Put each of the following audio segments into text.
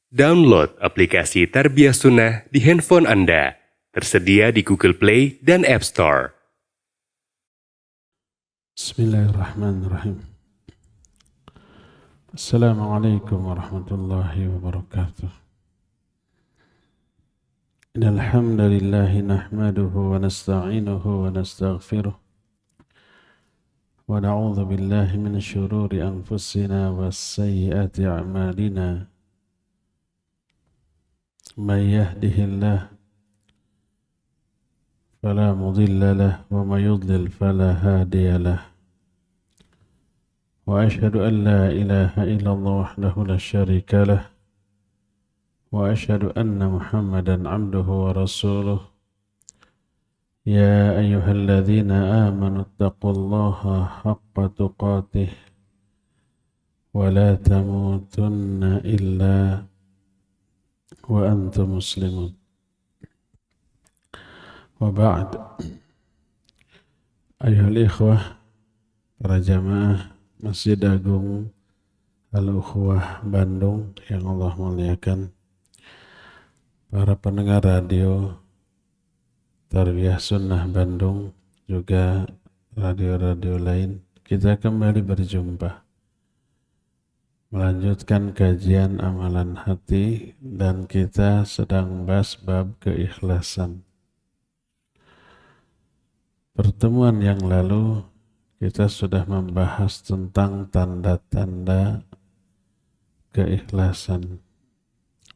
Download aplikasi Tarbiyah Sunnah di handphone Anda. Tersedia di Google Play dan App Store. Bismillahirrahmanirrahim. Assalamualaikum warahmatullahi wabarakatuh. Innal hamdalillah nahmaduhu wa nasta'inuhu wa nastaghfiruh. Wa na'udzu billahi min syururi anfusina wa sayyiati a'malina. Man yahdihillah fala mudilla lahu wa man yudlil fala hadiya lahu. وأشهد أن لا إله إلا الله وحده لا شريك له وأشهد أن محمدا عبده ورسوله يا أيها الذين آمنوا اتقوا الله حق تقاته ولا تموتن إلا وأنتم مسلمون وبعد أيها الإخوة para jamaah Masjid Agung Al-Ukhuwah Bandung yang Allah muliakan, para pendengar radio Tarbiyah Sunnah Bandung, juga radio-radio lain, kita kembali berjumpa melanjutkan kajian amalan hati, dan kita sedang bahas bab keikhlasan. Pertemuan yang lalu kita sudah membahas tentang tanda-tanda keikhlasan.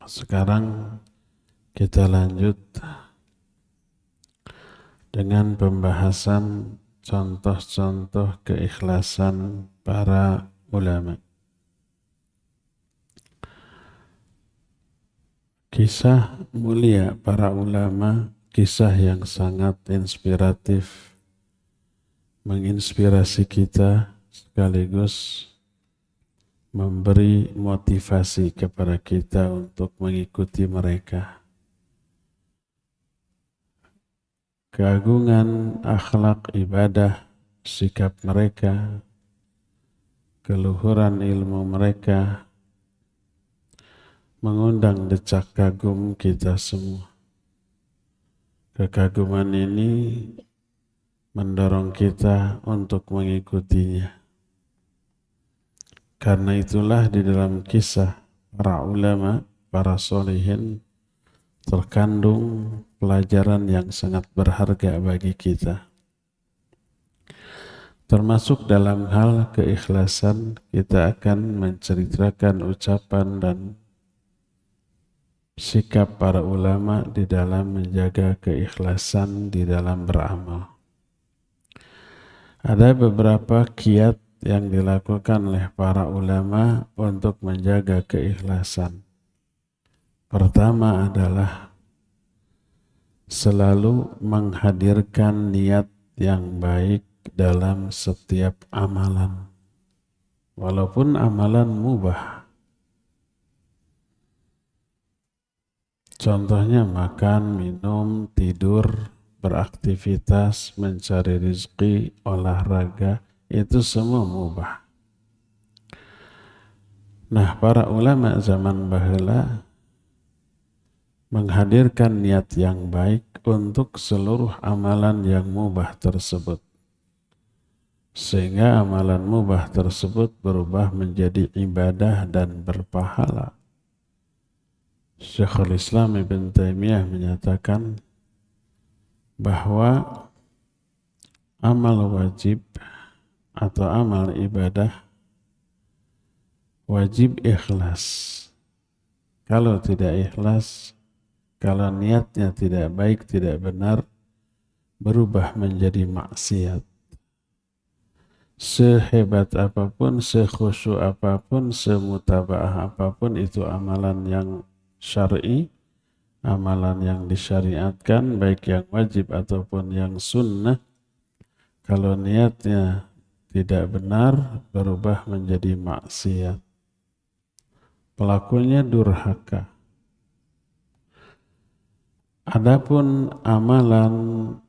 Sekarang kita lanjut dengan pembahasan contoh-contoh keikhlasan para ulama. Kisah mulia para ulama, kisah yang sangat inspiratif, menginspirasi kita sekaligus memberi motivasi kepada kita untuk mengikuti mereka. Keagungan akhlak ibadah, sikap mereka, keluhuran ilmu mereka mengundang decak kagum kita semua. Kekaguman ini mendorong kita untuk mengikutinya. Karena itulah di dalam kisah para ulama, para sholihin, terkandung pelajaran yang sangat berharga bagi kita. Termasuk dalam hal keikhlasan, kita akan menceritakan ucapan dan sikap para ulama di dalam menjaga keikhlasan di dalam beramal. Ada beberapa kiat yang dilakukan oleh para ulama untuk menjaga keikhlasan. Pertama adalah selalu menghadirkan niat yang baik dalam setiap amalan, walaupun amalan mubah. Contohnya makan, minum, tidur, beraktivitas, mencari rezeki, olahraga, itu semua mubah. Nah, para ulama zaman baheula menghadirkan niat yang baik untuk seluruh amalan yang mubah tersebut, sehingga amalan mubah tersebut berubah menjadi ibadah dan berpahala. Syekhul Islam Ibn Taimiyah menyatakan bahwa amal wajib atau amal ibadah wajib ikhlas. Kalau tidak ikhlas, kalau niatnya tidak baik, tidak benar, berubah menjadi maksiat. Sehebat apapun, sekhusyuk apapun, semutabaah apapun itu amalan yang syar'i, amalan yang disyariatkan, baik yang wajib ataupun yang sunnah, kalau niatnya tidak benar, berubah menjadi maksiat. Pelakunya durhaka. Adapun amalan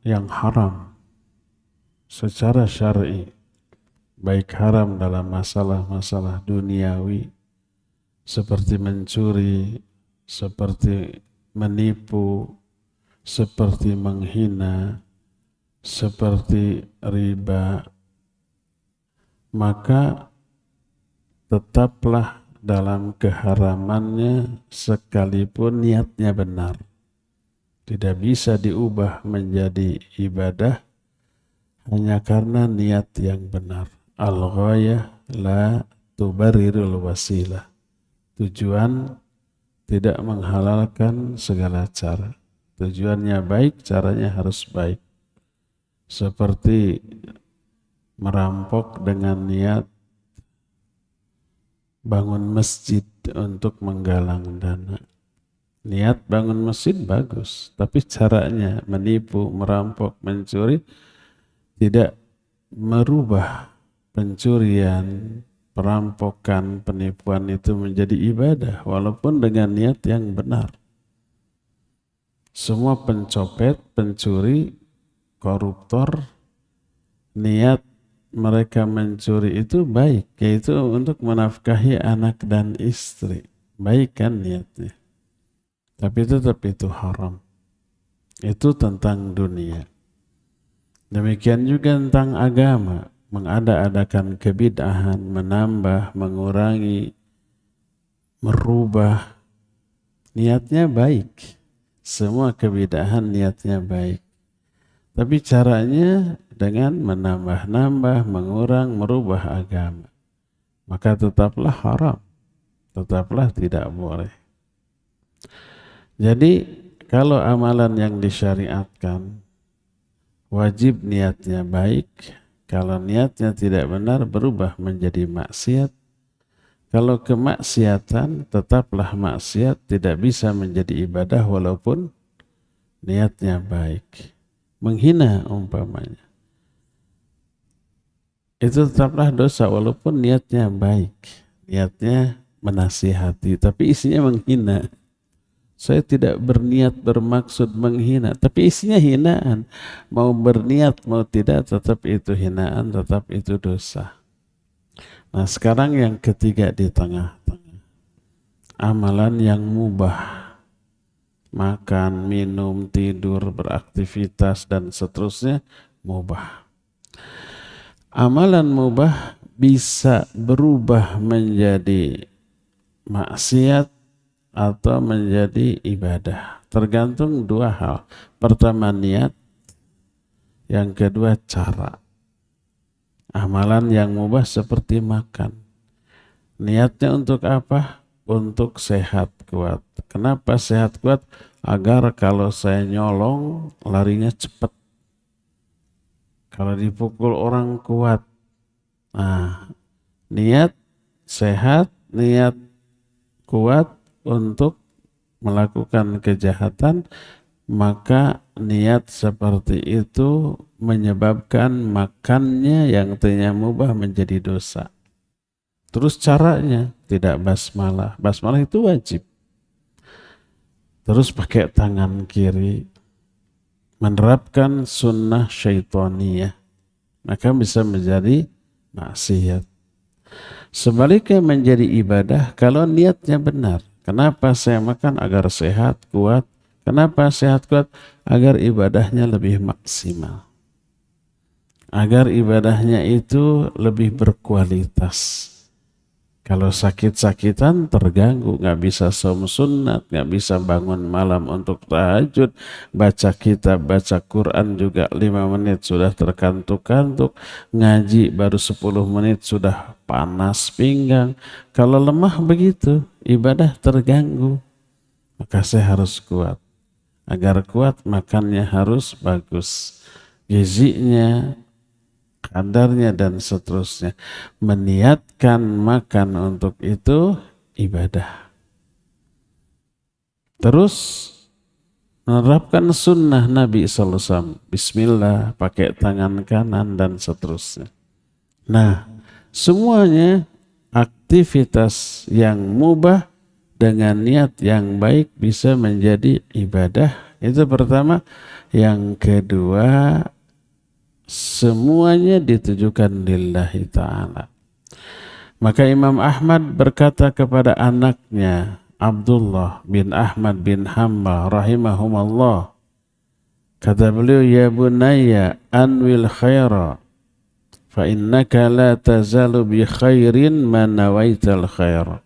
yang haram secara syar'i, baik haram dalam masalah-masalah duniawi seperti mencuri seperti menipu, seperti menghina, seperti riba, maka tetaplah dalam keharamannya sekalipun niatnya benar. Tidak bisa diubah menjadi ibadah hanya karena niat yang benar. Al-ghayah la tubarirul wasilah. Tujuan tidak menghalalkan segala cara. Tujuannya baik, caranya harus baik. Seperti merampok dengan niat bangun masjid untuk menggalang dana. Niat bangun masjid bagus, tapi caranya menipu, merampok, mencuri tidak merubah pencurian, perampokan, penipuan itu menjadi ibadah walaupun dengan niat yang benar. Semua pencopet, pencuri, koruptor, niat mereka mencuri itu baik, yaitu untuk menafkahi anak dan istri. Baik kan niatnya. Tapi tetap itu haram. Itu tentang dunia. Demikian juga tentang agama. Mengada-adakan kebid'ahan, menambah, mengurangi, merubah. Niatnya baik. Semua kebid'ahan niatnya baik. Tapi caranya dengan menambah-nambah, mengurang, merubah agama. Maka tetaplah haram. Tetaplah tidak boleh. Jadi kalau amalan yang disyariatkan wajib niatnya baik. Kalau niatnya tidak benar berubah menjadi maksiat. Kalau kemaksiatan tetaplah maksiat, tidak bisa menjadi ibadah walaupun niatnya baik. Menghina umpamanya. Itu tetaplah dosa walaupun niatnya baik. Niatnya menasihati, tapi isinya menghina. Saya tidak berniat bermaksud menghina, tapi isinya hinaan. Mau berniat mau tidak tetap itu hinaan, tetap itu dosa. Nah sekarang yang ketiga di tengah-tengah. Amalan yang mubah. Makan, minum, tidur, beraktivitas dan seterusnya mubah. Amalan mubah bisa berubah menjadi maksiat atau menjadi ibadah. Tergantung dua hal. Pertama niat, yang kedua cara. Amalan yang mubah seperti makan. Niatnya untuk apa? Untuk sehat kuat. Kenapa sehat kuat? Agar kalau saya nyolong larinya cepat. Kalau dipukul orang kuat. Nah, niat sehat, niat kuat untuk melakukan kejahatan, maka niat seperti itu menyebabkan makannya yang tadinya mubah menjadi dosa. Terus caranya tidak basmalah. Basmalah itu wajib. Terus pakai tangan kiri, menerapkan sunnah syaitaniyah, maka bisa menjadi maksiat. Sebaliknya menjadi ibadah kalau niatnya benar. Kenapa saya makan? Agar sehat, kuat. Kenapa sehat, kuat? Agar ibadahnya lebih maksimal. Agar ibadahnya itu lebih berkualitas. Kalau sakit-sakitan terganggu, nggak bisa saum sunat, nggak bisa bangun malam untuk tahajud, baca kitab, baca Quran juga 5 menit sudah terkantuk-kantuk, ngaji baru 10 menit sudah panas pinggang. Kalau lemah begitu, ibadah terganggu, maka saya harus kuat. Agar kuat, makannya harus bagus, gizinya, kadarnya dan seterusnya. Meniatkan makan untuk itu ibadah. Terus menerapkan sunnah Nabi SAW. Bismillah, pakai tangan kanan dan seterusnya. Nah, semuanya aktivitas yang mubah dengan niat yang baik bisa menjadi ibadah. Itu pertama. Yang kedua, semuanya ditujukan lillahi ta'ala. Maka Imam Ahmad berkata kepada anaknya, Abdullah bin Ahmad bin Hambal rahimahumallah. Kata beliau, ya bunayya anwil khaira fa innaka la tazalu bi khairin ma nawaital khair.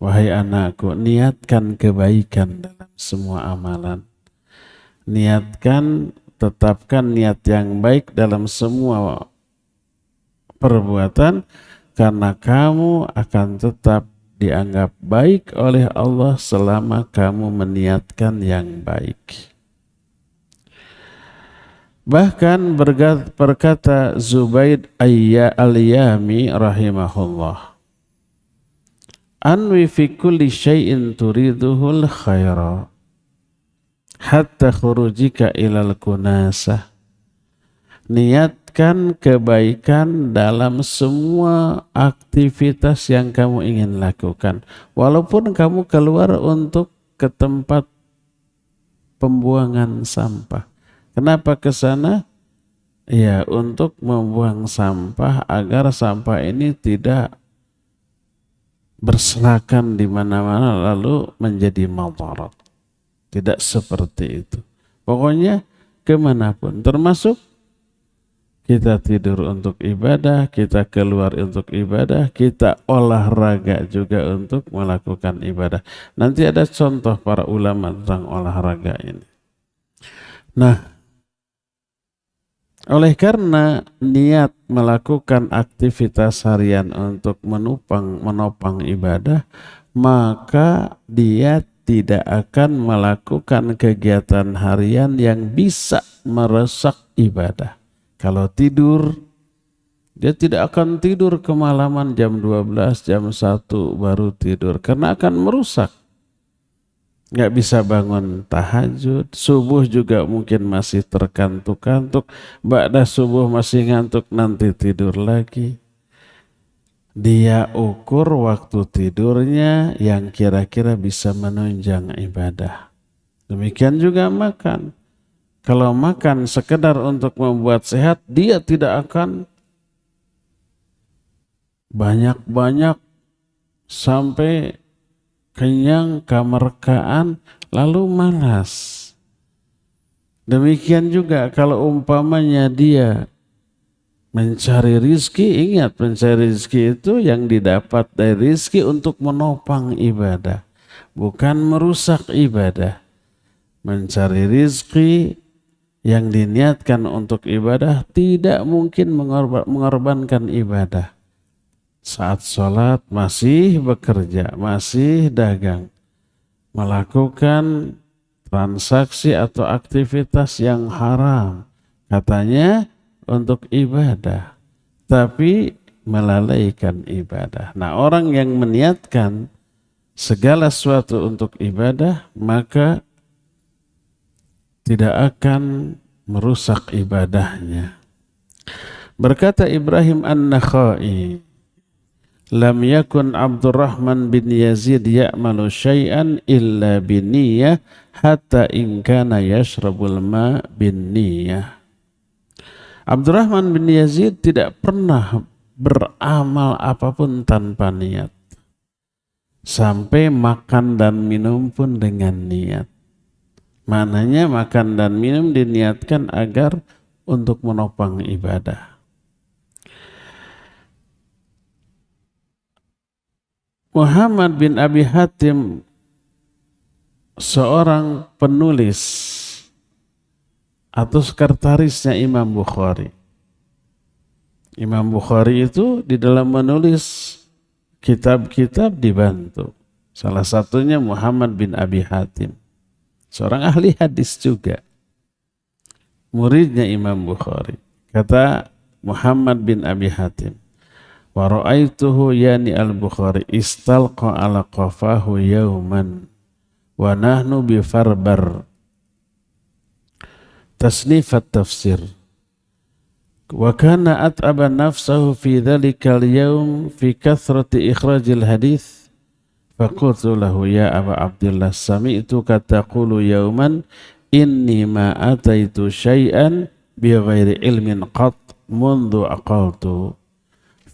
Wahai anakku, niatkan kebaikan dalam semua amalan. Niatkan, tetapkan niat yang baik dalam semua perbuatan, karena kamu akan tetap dianggap baik oleh Allah selama kamu meniatkan yang baik. Bahkan berkata Zubaid al-Yami rahimahullah, anwi fi kulli syai'in turiduhul khaira hatta khurujika ilal kunasah. Niatkan kebaikan dalam semua aktivitas yang kamu ingin lakukan. Walaupun kamu keluar untuk ke tempat pembuangan sampah. Kenapa ke sana? Ya, untuk membuang sampah agar sampah ini tidak berserakan di mana-mana lalu menjadi madarat. Tidak seperti itu. Pokoknya kemanapun, termasuk kita tidur untuk ibadah, kita keluar untuk ibadah, kita olahraga juga untuk melakukan ibadah. Nanti ada contoh para ulama tentang olahraga ini. Nah, oleh karena niat melakukan aktivitas harian untuk menopang ibadah, maka dia tidak akan melakukan kegiatan harian yang bisa merusak ibadah. Kalau tidur, dia tidak akan tidur kemalaman jam 12, jam 1 baru tidur. Karena akan merusak. Nggak bisa bangun tahajud. Subuh juga mungkin masih terkantuk-kantuk. Ba'da subuh masih ngantuk, nanti tidur lagi. Dia ukur waktu tidurnya yang kira-kira bisa menunjang ibadah. Demikian juga makan. Kalau makan sekedar untuk membuat sehat, dia tidak akan banyak-banyak sampai kenyang, kemerkaan, lalu malas. Demikian juga kalau umpamanya dia mencari rizki, ingat mencari rizki itu yang didapat dari rizki untuk menopang ibadah, bukan merusak ibadah. Mencari rizki yang diniatkan untuk ibadah tidak mungkin mengorbankan ibadah. Saat sholat masih bekerja, masih dagang, melakukan transaksi atau aktivitas yang haram. Katanya untuk ibadah, tapi melalaikan ibadah. Nah, orang yang meniatkan segala sesuatu untuk ibadah, maka tidak akan merusak ibadahnya. Berkata Ibrahim An-Nakhai, lam yakun Abdurrahman bin Yazid ya'malu syai'an illa binniyah hatta in kana yashrabul ma bin niyah. Abdurrahman bin Yazid tidak pernah beramal apapun tanpa niat. Sampai makan dan minum pun dengan niat. Maknanya makan dan minum diniatkan agar untuk menopang ibadah. Muhammad bin Abi Hatim, seorang penulis atau sekretarisnya Imam Bukhari. Imam Bukhari itu di dalam menulis kitab-kitab dibantu. Salah satunya Muhammad bin Abi Hatim. Seorang ahli hadis juga. Muridnya Imam Bukhari. Kata Muhammad bin Abi Hatim, wa ra'aituhu yani al-Bukhari istalqa ala qafahu yawman wa nahnu bi farbar tasnif at-tafsir wa kana at'aba nafsahu fi dhalika al-yawm fi kathrati ikhrajil hadith. Faqultu lahu ya Aba Abdullah sami'tuka taqulu yawman inni ma ataitu syai'an bi ghairi ilmin qat mundu aqaltu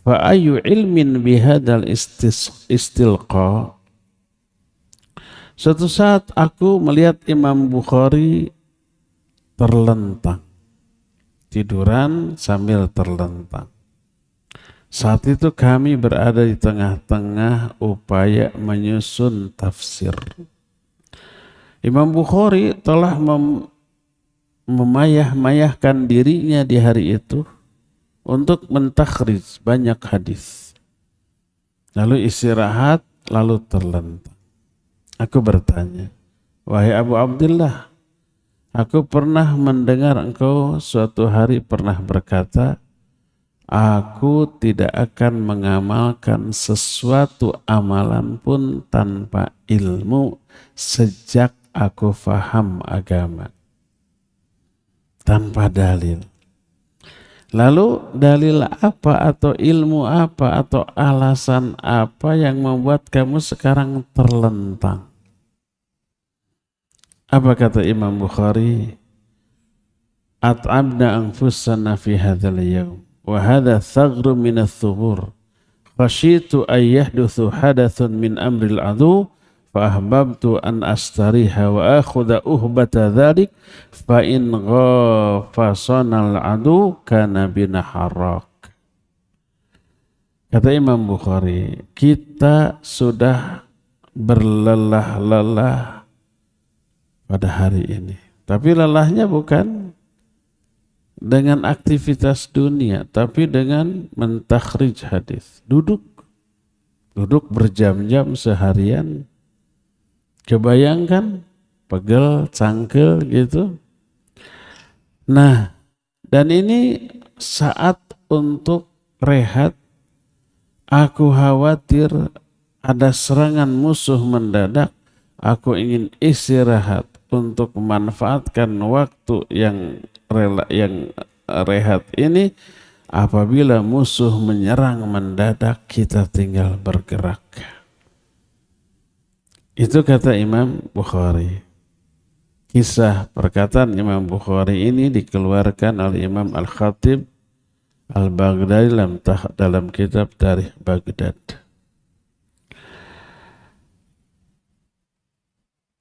fa ayu ilmin bihadal istilqa. Suatu saat aku melihat Imam Bukhari terlentang, tiduran sambil terlentang. Saat itu kami berada di tengah-tengah upaya menyusun tafsir. Imam Bukhari telah memayah-mayahkan dirinya di hari itu untuk mentakhrij banyak hadis. Lalu istirahat, lalu terlentang. Aku bertanya, wahai Abu Abdullah, aku pernah mendengar engkau suatu hari pernah berkata, aku tidak akan mengamalkan sesuatu amalan pun tanpa ilmu sejak aku faham agama. Tanpa dalil. Lalu dalil apa atau ilmu apa atau alasan apa yang membuat kamu sekarang terlentang? Apa kata Imam Bukhari? At'abna anfusana fi hadzal yawm wa hadha thagru min ath-thughur khashitu an yahduthu hadathun min amril adu fa ahbabtu an astariha wa akhudha uhbata dhalik fa in ghafasana al-adu kana bina harak. Kata Imam Bukhari, kita sudah berlelah-lelah pada hari ini. Tapi lelahnya bukan dengan aktivitas dunia, tapi dengan mentakhrij hadis. Duduk berjam-jam seharian. Kebayangkan, pegel, cangkel gitu. Nah, dan ini saat untuk rehat. Aku khawatir ada serangan musuh mendadak. Aku ingin istirahat untuk memanfaatkan waktu yang rehat ini. Apabila musuh menyerang mendadak, kita tinggal bergerak. Itu kata Imam Bukhari. Kisah perkataan Imam Bukhari ini dikeluarkan oleh Imam Al-Khatib Al-Baghdadi dalam kitab Tarikh Baghdad.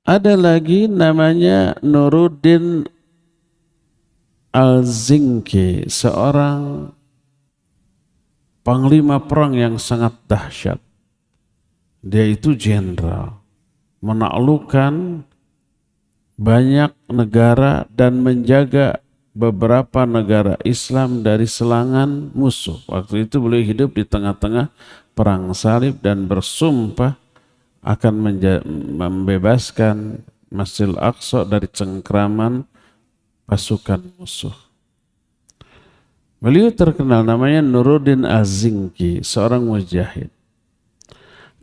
Ada lagi namanya Nuruddin Al-Zinki, seorang panglima perang yang sangat dahsyat. Dia itu jenderal, menaklukkan banyak negara dan menjaga beberapa negara Islam dari serangan musuh. Waktu itu beliau hidup di tengah-tengah perang salib dan bersumpah akan membebaskan Masjidil Aqsa dari cengkraman pasukan musuh. Beliau terkenal namanya Nuruddin Az-Zinki, seorang mujahid.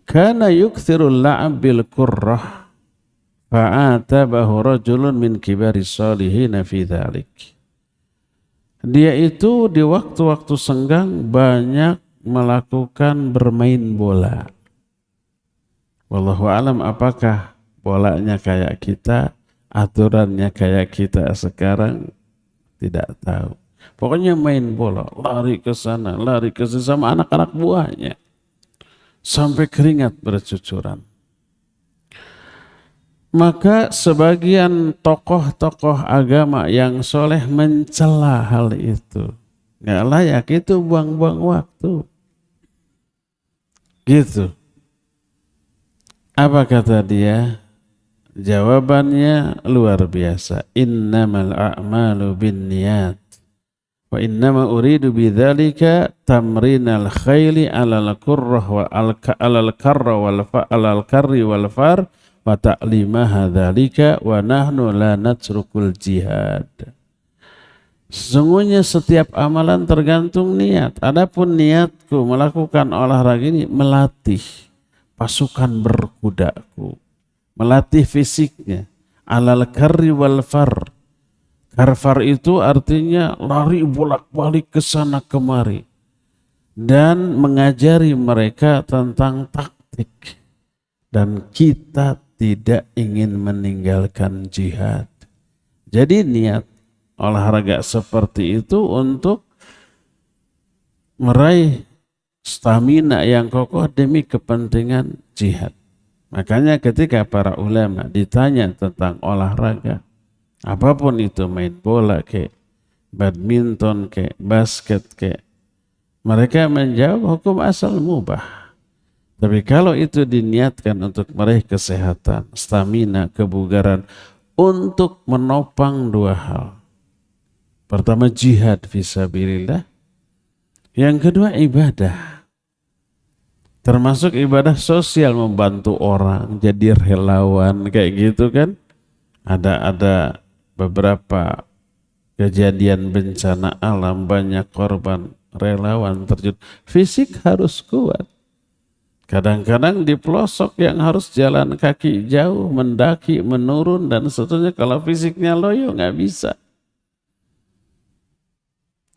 Kana yukthirul la'ab bil qurrah fa'atabahu rajulun min kibari salihin fi dhalik. Dia itu di waktu-waktu senggang banyak melakukan bermain bola. Wallahu alam, apakah bolanya kayak kita, aturannya kayak kita sekarang, tidak tahu. Pokoknya main bola, lari ke sana, lari ke sini sama anak-anak buahnya. Sampai keringat bercucuran. Maka sebagian tokoh-tokoh agama yang soleh mencela hal itu. Nggak layak, itu buang-buang waktu. Gitu. Apa kata dia? Jawabannya luar biasa. Innamal a'malu binniyat. Wa innama uridu bidzalika tamrinal khayli 'alal qurrah wa 'alal karra wal fa 'alal karri wal far wa ta'limaha dzalika wa nahnu la natrukul jihad. Sesungguhnya setiap amalan tergantung niat. Adapun niatku melakukan olahraga ini melatih pasukan berkudaku, melatih fisiknya, alal karri wal far. Karfar itu artinya lari bolak-balik ke sana kemari dan mengajari mereka tentang taktik. Dan kita tidak ingin meninggalkan jihad. Jadi niat olahraga seperti itu untuk meraih stamina yang kokoh demi kepentingan jihad. Makanya ketika para ulama ditanya tentang olahraga, apapun itu, main bola kayak badminton kayak basket kayak, mereka menjawab hukum asal mubah. Tapi kalau itu diniatkan untuk meraih kesehatan, stamina, kebugaran, untuk menopang dua hal. Pertama jihad fisabilillah, yang kedua ibadah. Termasuk ibadah sosial, membantu orang, jadi relawan kayak gitu kan. Ada beberapa kejadian bencana alam, banyak korban, relawan terjun. Fisik harus kuat. Kadang-kadang di pelosok yang harus jalan kaki jauh, mendaki, menurun dan seterusnya. Kalau fisiknya loyo nggak bisa.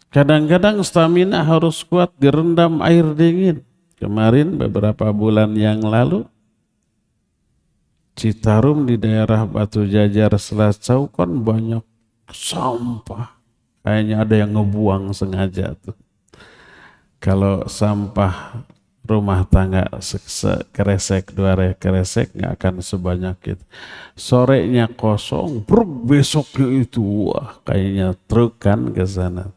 Kadang-kadang stamina harus kuat, direndam air dingin. Kemarin beberapa bulan yang lalu, Citarum di daerah Batu Jajar Selacau kan banyak sampah. Kayaknya ada yang ngebuang sengaja tuh. Kalau sampah rumah tangga sekeresek, dua keresek nggak akan sebanyak itu. Sorenya kosong, besoknya itu wah kayaknya truk kan ke sana.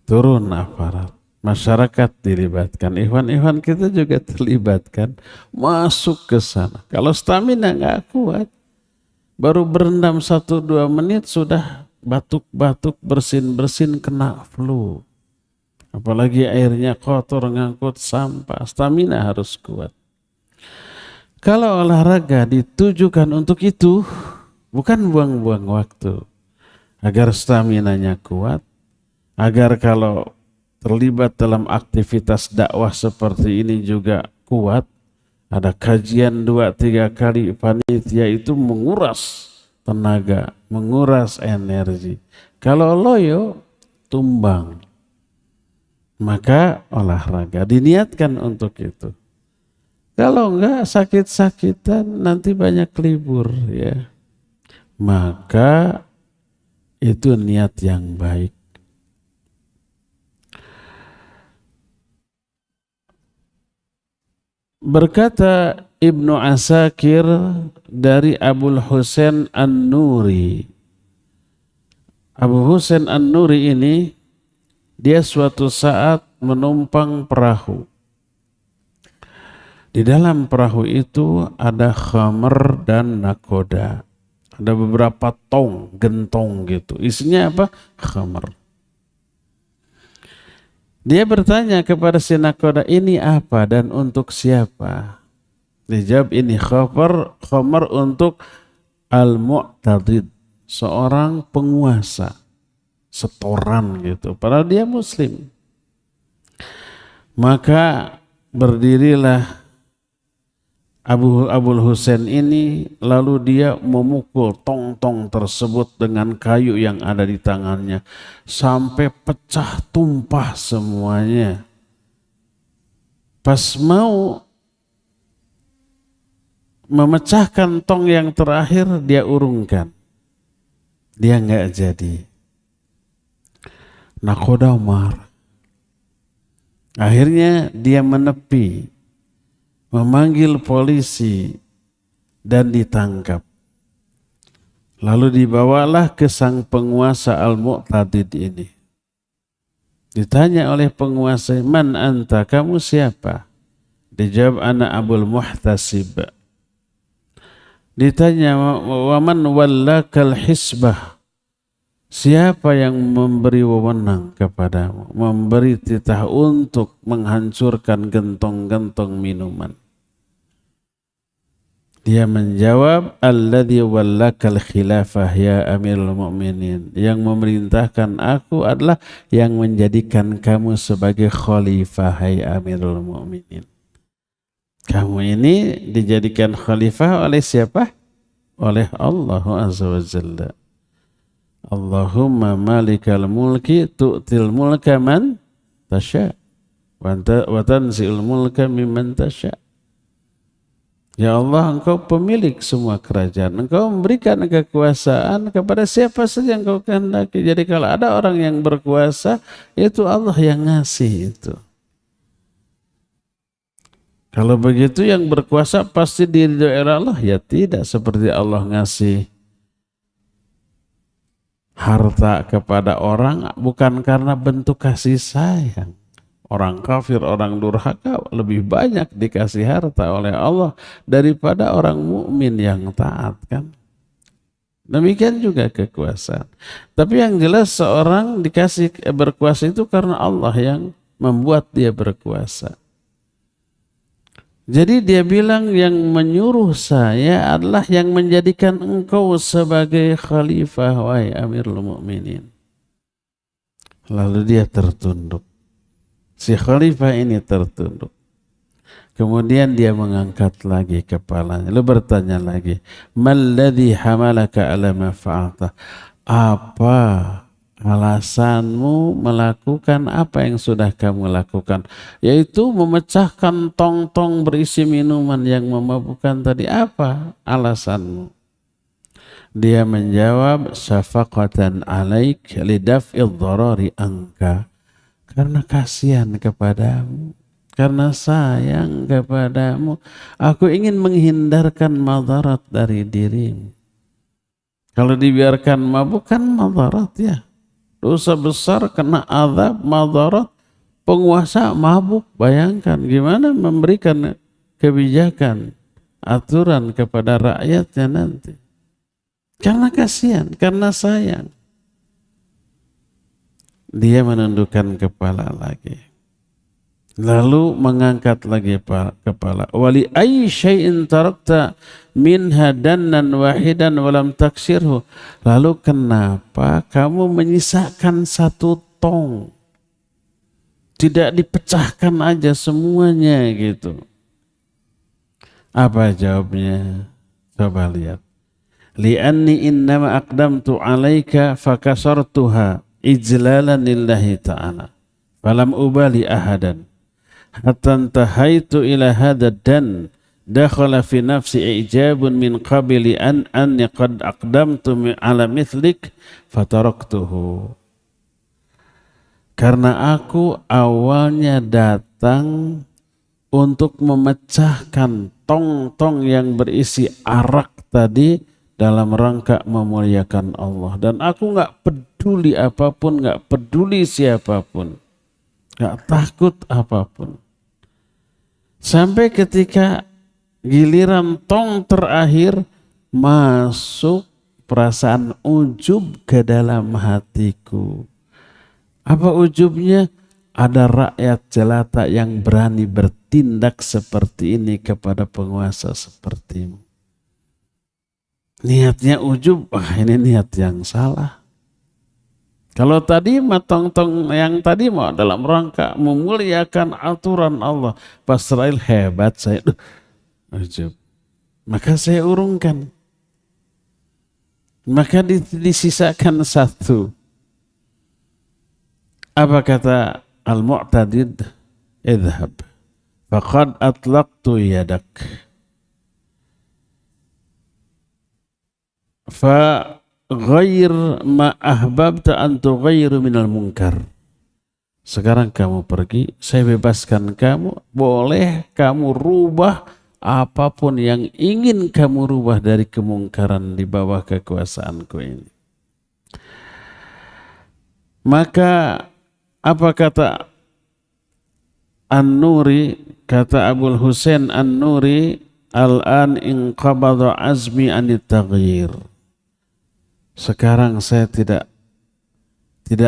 Turun aparat, masyarakat dilibatkan, ikhwan-ikhwan kita juga terlibatkan, masuk ke sana. Kalau stamina nggak kuat, baru berendam 1-2 menit sudah batuk-batuk, bersin-bersin, kena flu. Apalagi airnya kotor, ngangkut sampah, stamina harus kuat. Kalau olahraga ditujukan untuk itu, bukan buang-buang waktu, agar staminanya kuat, agar kalau terlibat dalam aktivitas dakwah seperti ini juga kuat. Ada kajian 2-3 kali, panitia itu menguras tenaga, menguras energi. Kalau loyo, tumbang. Maka olahraga diniatkan untuk itu. Kalau enggak sakit-sakitan, nanti banyak libur ya. Maka itu niat yang baik. Berkata Ibnu Asakir dari Abul Husain An-Nuri. Abu Husain An-Nuri ini, dia suatu saat menumpang perahu. Di dalam perahu itu ada khamr dan nakoda. Ada beberapa gentong gitu. Isinya apa? Khamr. Dia bertanya kepada si nakoda, ini apa dan untuk siapa? Dijawab, ini khamr untuk al-mu'tadid, seorang penguasa, setoran gitu. Padahal dia muslim. Maka berdirilah Abul Husain ini, lalu dia memukul tong-tong tersebut dengan kayu yang ada di tangannya sampai pecah tumpah semuanya. Pas mau memecahkan tong yang terakhir, dia urungkan. Dia nggak jadi. Nakoda marah. Akhirnya dia menepi, memanggil polisi dan ditangkap. Lalu dibawalah ke sang penguasa Al-Mu'tadid ini. Ditanya oleh penguasa, man anta, kamu siapa? Dijawab, ana Abul Muhtasib. Ditanya, wa man wallakal hisbah, siapa yang memberi wewenang kepadamu, memberi titah untuk menghancurkan gentong-gentong minuman? Dia menjawab, alladzi wallakal khilafah ya Amirul Mukminin. Yang memerintahkan aku adalah yang menjadikan kamu sebagai khalifah, hai Amirul Mukminin. Kamu ini dijadikan khalifah oleh siapa? Oleh Allah Azza wa Jalla. Allahumma malikal mulki tu'til mulka man tasha wa tanzi'ul mulka mimman tasha. Ya Allah, engkau pemilik semua kerajaan. Engkau memberikan kekuasaan kepada siapa saja yang engkau kehendaki. Jadi kalau ada orang yang berkuasa, itu Allah yang ngasih itu. Kalau begitu yang berkuasa pasti diridhoi oleh Allah? Ya tidak, seperti Allah ngasih harta kepada orang bukan karena bentuk kasih sayang. Orang kafir, orang durhaka lebih banyak dikasih harta oleh Allah daripada orang mukmin yang taat kan. Demikian juga kekuasaan. Tapi yang jelas seorang dikasih berkuasa itu karena Allah yang membuat dia berkuasa. Jadi dia bilang yang menyuruh saya adalah yang menjadikan engkau sebagai khalifah wahai Amirul Mukminin. Lalu dia tertunduk. Si khalifah ini tertunduk. Kemudian dia mengangkat lagi kepalanya. Lalu bertanya lagi, "Malladzi hamalaka ala ma fa'alta?" Apa alasanmu melakukan apa yang sudah kamu lakukan, yaitu memecahkan tong-tong berisi minuman yang memabukkan tadi? Apa alasanmu? Dia menjawab, syafaqatan alaik lidaf'id dharari anka, karena kasihan kepadamu, karena sayang kepadamu, aku ingin menghindarkan madarat dari dirimu. Kalau dibiarkan mabuk kan madarat ya, dosa besar, kena azab, madarat. Penguasa mabuk, bayangkan gimana memberikan kebijakan, aturan kepada rakyatnya nanti. Karena kasihan, karena sayang. Dia menundukkan kepala lagi. Lalu mengangkat lagi kepala. Wali ayyi syai'in tarakta minha dannan wahidan walam taksirhu. Lalu kenapa kamu menyisakan satu tong? Tidak dipecahkan aja semuanya gitu. Apa jawabnya? Coba lihat. Li'anni innama aqdamtu 'alaika fakasartuha ijlalan lillahi ta'ala. Falam ubali ahadan. Hatta intahaitu ila hadha dan dakhala fi nafsi ijabun min qabili anni qad aqdamtu ala mithlik fataraktuhu. Karena aku awalnya datang untuk memecahkan tong-tong yang berisi arak tadi dalam rangka memuliakan Allah, dan aku nggak peduli apapun, nggak peduli siapapun, nggak takut apapun. Sampai ketika giliran tong terakhir, masuk perasaan ujub ke dalam hatiku. Apa ujubnya? Ada rakyat jelata yang berani bertindak seperti ini kepada penguasa sepertimu. Niatnya ujub, ini niat yang salah. Kalau tadi tong-tong yang tadi mau dalam rangka memuliakan aturan Allah, pas Israel hebat saya, ujub. Maka saya urungkan. Maka disisakan satu. Apa kata Al-Mu'tadid? Idhab. Faqad atlaqtu yadak. Ghair ma ahbabta an tughayyiru minal munkar. Sekarang kamu pergi, saya bebaskan kamu, boleh kamu rubah apapun yang ingin kamu rubah dari kemungkaran di bawah kekuasaanku ini. Maka apa kata An-Nuri, kata Abul Husain An-Nuri, al-an inqabadha azmi anit taghyir. Sekarang saya tidak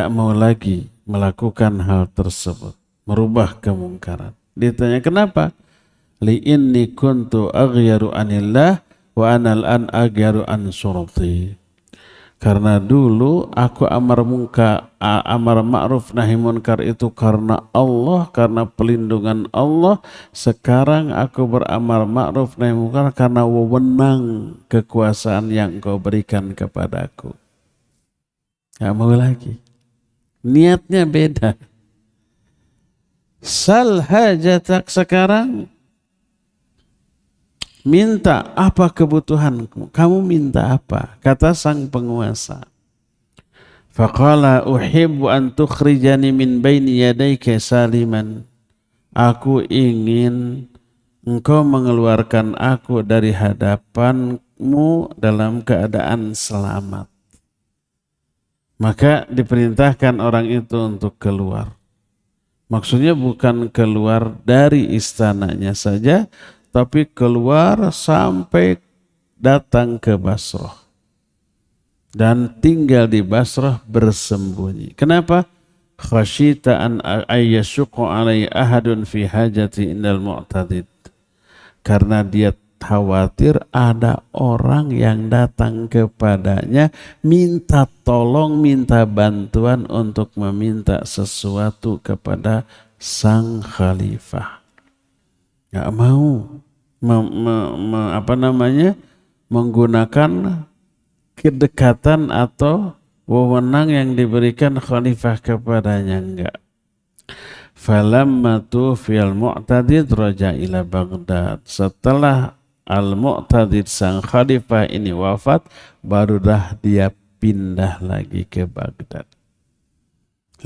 mau lagi melakukan hal tersebut, merubah kemungkaran. Ditanya kenapa? Li inni kuntu aghyaru anillah wa ana al-an aghyaru an surati. Karena dulu aku amar ma'ruf nahi munkar itu karena Allah, karena pelindungan Allah. Sekarang aku beramar ma'ruf nahi munkar karena wewenang kekuasaan yang Engkau berikan kepadaku. Gak mau lagi. Niatnya beda. Sal hajatak, sekarang minta apa kebutuhanmu? Kamu minta apa? Kata sang penguasa. Faqala uhibbu an tukhrijani min baini yadayka saliman. Aku ingin engkau mengeluarkan aku dari hadapanmu dalam keadaan selamat. Maka diperintahkan orang itu untuk keluar. Maksudnya bukan keluar dari istananya saja, tapi keluar sampai datang ke Basrah. Dan tinggal di Basrah bersembunyi. Kenapa? Khasyita an ayyashuqqa alai ahadun fi hajati indal mu'tadid. Karena dia khawatir ada orang yang datang kepadanya minta tolong, minta bantuan untuk meminta sesuatu kepada sang khalifah. Gak mau menggunakan kedekatan atau wewenang yang diberikan khalifah kepadanya, enggak. Falamma tuwfiyal mu'tadid raja ila Baghdad. Setelah al-mu'tadid sang khalifah ini wafat, barulah dia pindah lagi ke Baghdad.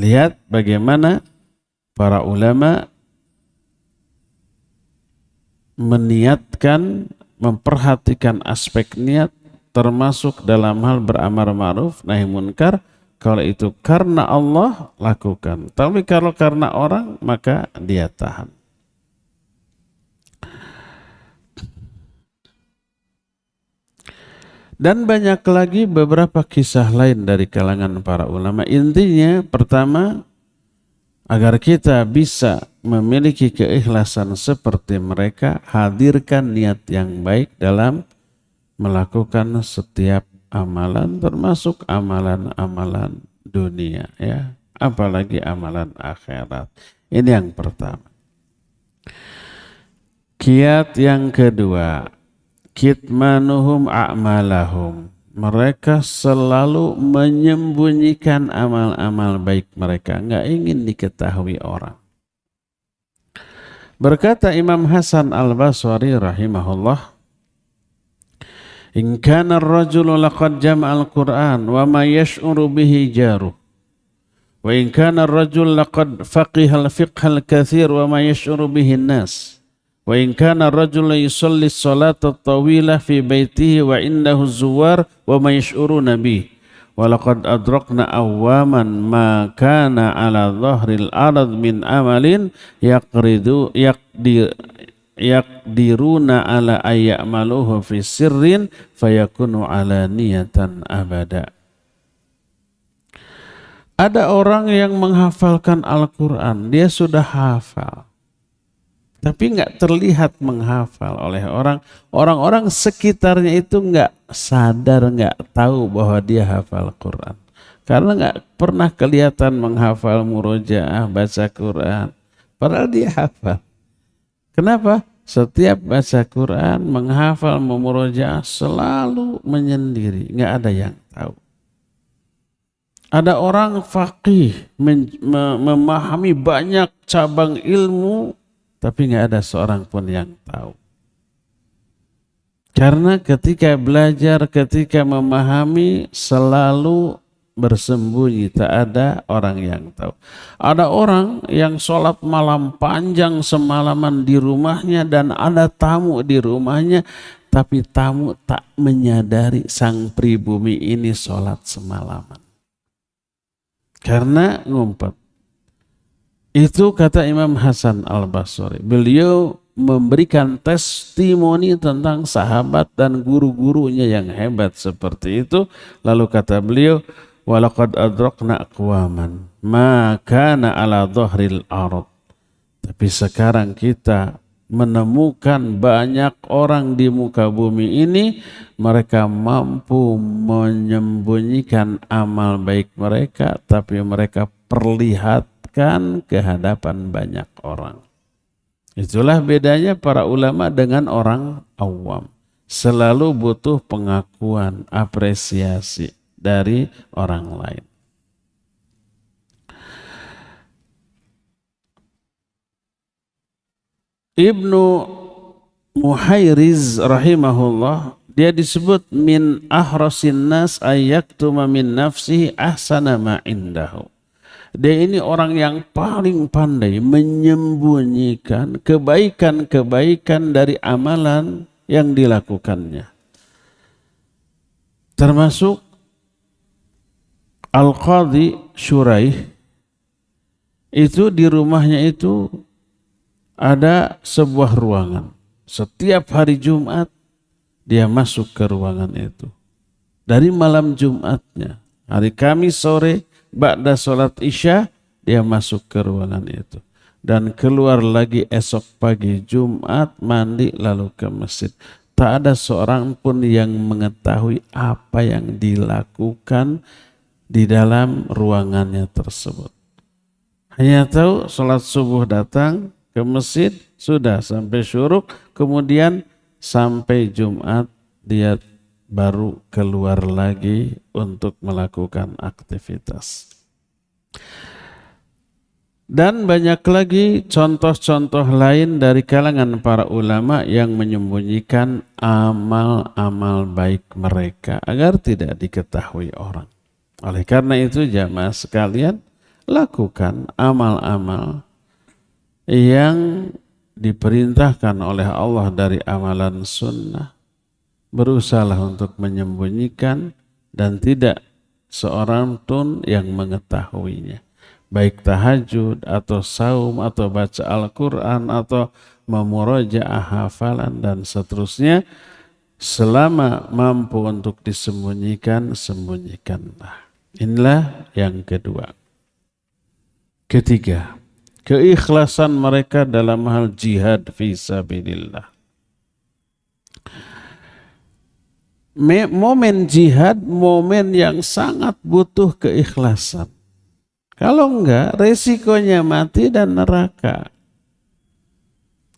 Lihat bagaimana para ulama meniatkan, memperhatikan aspek niat, termasuk dalam hal beramar ma'ruf nahi munkar. Kalau itu karena Allah, lakukan. Tapi kalau karena orang, maka dia tahan. Dan banyak lagi beberapa kisah lain dari kalangan para ulama. Intinya pertama, agar kita bisa memiliki keikhlasan seperti mereka, hadirkan niat yang baik dalam melakukan setiap amalan, termasuk amalan-amalan dunia, ya, apalagi amalan akhirat. Ini yang pertama. Kiat yang kedua, kitmanuhum a'malahum. Mereka selalu menyembunyikan amal-amal baik mereka, enggak ingin diketahui orang. Berkata Imam Hasan Al-Basri rahimahullah, in kana ar-rajulu laqad jama'al Qur'an wa ma yash'uru bihi jaruh, wa in kana ar-rajul laqad faqiha al-fiqha al-kathir wa ma yash'uru bihi an-nas, wa in kana ar-rajul yusalli as-salata at-tawilah fi baytihi wa indahu az-zuwar wa ma yash'uruna bihi, wa laqad adrakna awaman ma kana ala dhahril ard min amalin yaqdiruna ala ayyamaluhu fi sirrin fayakunu ala niyatan abada. Ada orang yang menghafalkan Al-Quran, dia sudah hafal, tapi nggak terlihat menghafal oleh orang. Orang-orang sekitarnya itu nggak sadar, nggak tahu bahwa dia hafal Quran, karena nggak pernah kelihatan menghafal murojaah, baca Quran, padahal dia hafal. Kenapa? Setiap baca Quran, menghafal, memurojaah selalu menyendiri, nggak ada yang tahu. Ada orang faqih, memahami banyak cabang ilmu, tapi nggak ada seorang pun yang tahu. Karena ketika belajar, ketika memahami, selalu bersembunyi, tak ada orang yang tahu. Ada orang yang sholat malam panjang semalaman di rumahnya dan ada tamu di rumahnya, tapi tamu tak menyadari sang pribumi ini sholat semalaman. Karena ngumpet. Itu kata Imam Hasan Al-Basri. Beliau memberikan testimoni tentang sahabat dan guru-gurunya yang hebat seperti itu. Lalu kata beliau, walaqad adrakna aqwaman ma kana ala dhahril ard. Tapi sekarang kita menemukan banyak orang di muka bumi ini, mereka mampu menyembunyikan amal baik mereka, tapi mereka perlihatkan ke hadapan banyak orang. Itulah bedanya para ulama dengan orang awam. Selalu butuh pengakuan, apresiasi dari orang lain. Ibnu Muhayriz rahimahullah, dia disebut min ahrasin nas ayyaktuma min nafsihi ahsana ma indahu. Dia ini orang yang paling pandai menyembunyikan kebaikan-kebaikan dari amalan yang dilakukannya. Termasuk Al-Qadhi Syuraih, itu di rumahnya itu ada sebuah ruangan. Setiap hari Jumat dia masuk ke ruangan itu. Dari malam Jumatnya, hari Kamis sore ba'da sholat Isya, dia masuk ke ruangan itu. Dan keluar lagi esok pagi Jumat, mandi lalu ke masjid. Tak ada seorang pun yang mengetahui apa yang dilakukan di dalam ruangannya tersebut. Hanya tahu sholat subuh datang ke masjid, sudah sampai syuruk, kemudian sampai Jumat dia baru keluar lagi untuk melakukan aktivitas. Dan banyak lagi contoh-contoh lain dari kalangan para ulama yang menyembunyikan amal-amal baik mereka agar tidak diketahui orang. Oleh karena itu jamaah sekalian, lakukan amal-amal yang diperintahkan oleh Allah dari amalan sunnah. Berusahalah untuk menyembunyikan dan tidak seorang pun yang mengetahuinya. Baik tahajud atau saum atau baca Al-Quran atau memurojaah hafalan dan seterusnya. Selama mampu untuk disembunyikan, sembunyikanlah. Inilah yang kedua. Ketiga, keikhlasan mereka dalam hal jihad fi sabilillah. Momen jihad, momen yang sangat butuh keikhlasan. Kalau enggak, resikonya mati dan neraka.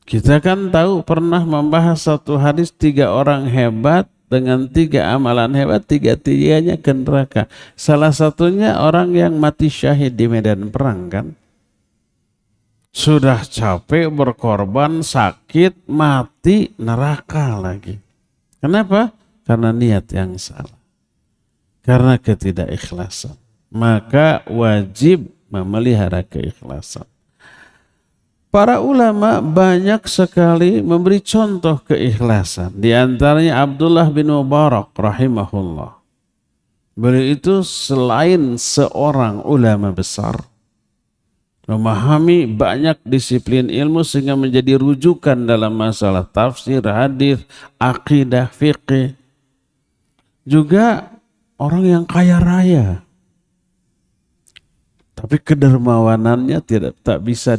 Kita kan tahu pernah membahas satu hadis 3 orang hebat dengan 3 amalan hebat, 3-tiganya ke neraka. Salah satunya orang yang mati syahid di medan perang kan. Sudah capek, berkorban, sakit, mati, neraka lagi. Kenapa? Karena niat yang salah. Karena ketidakikhlasan. Maka wajib memelihara keikhlasan. Para ulama banyak sekali memberi contoh keikhlasan. Di antaranya Abdullah bin Mubarak rahimahullah. Beliau itu selain seorang ulama besar, memahami banyak disiplin ilmu sehingga menjadi rujukan dalam masalah tafsir, hadis, akidah, fikih. Juga orang yang kaya raya. Tapi kedermawanannya tak bisa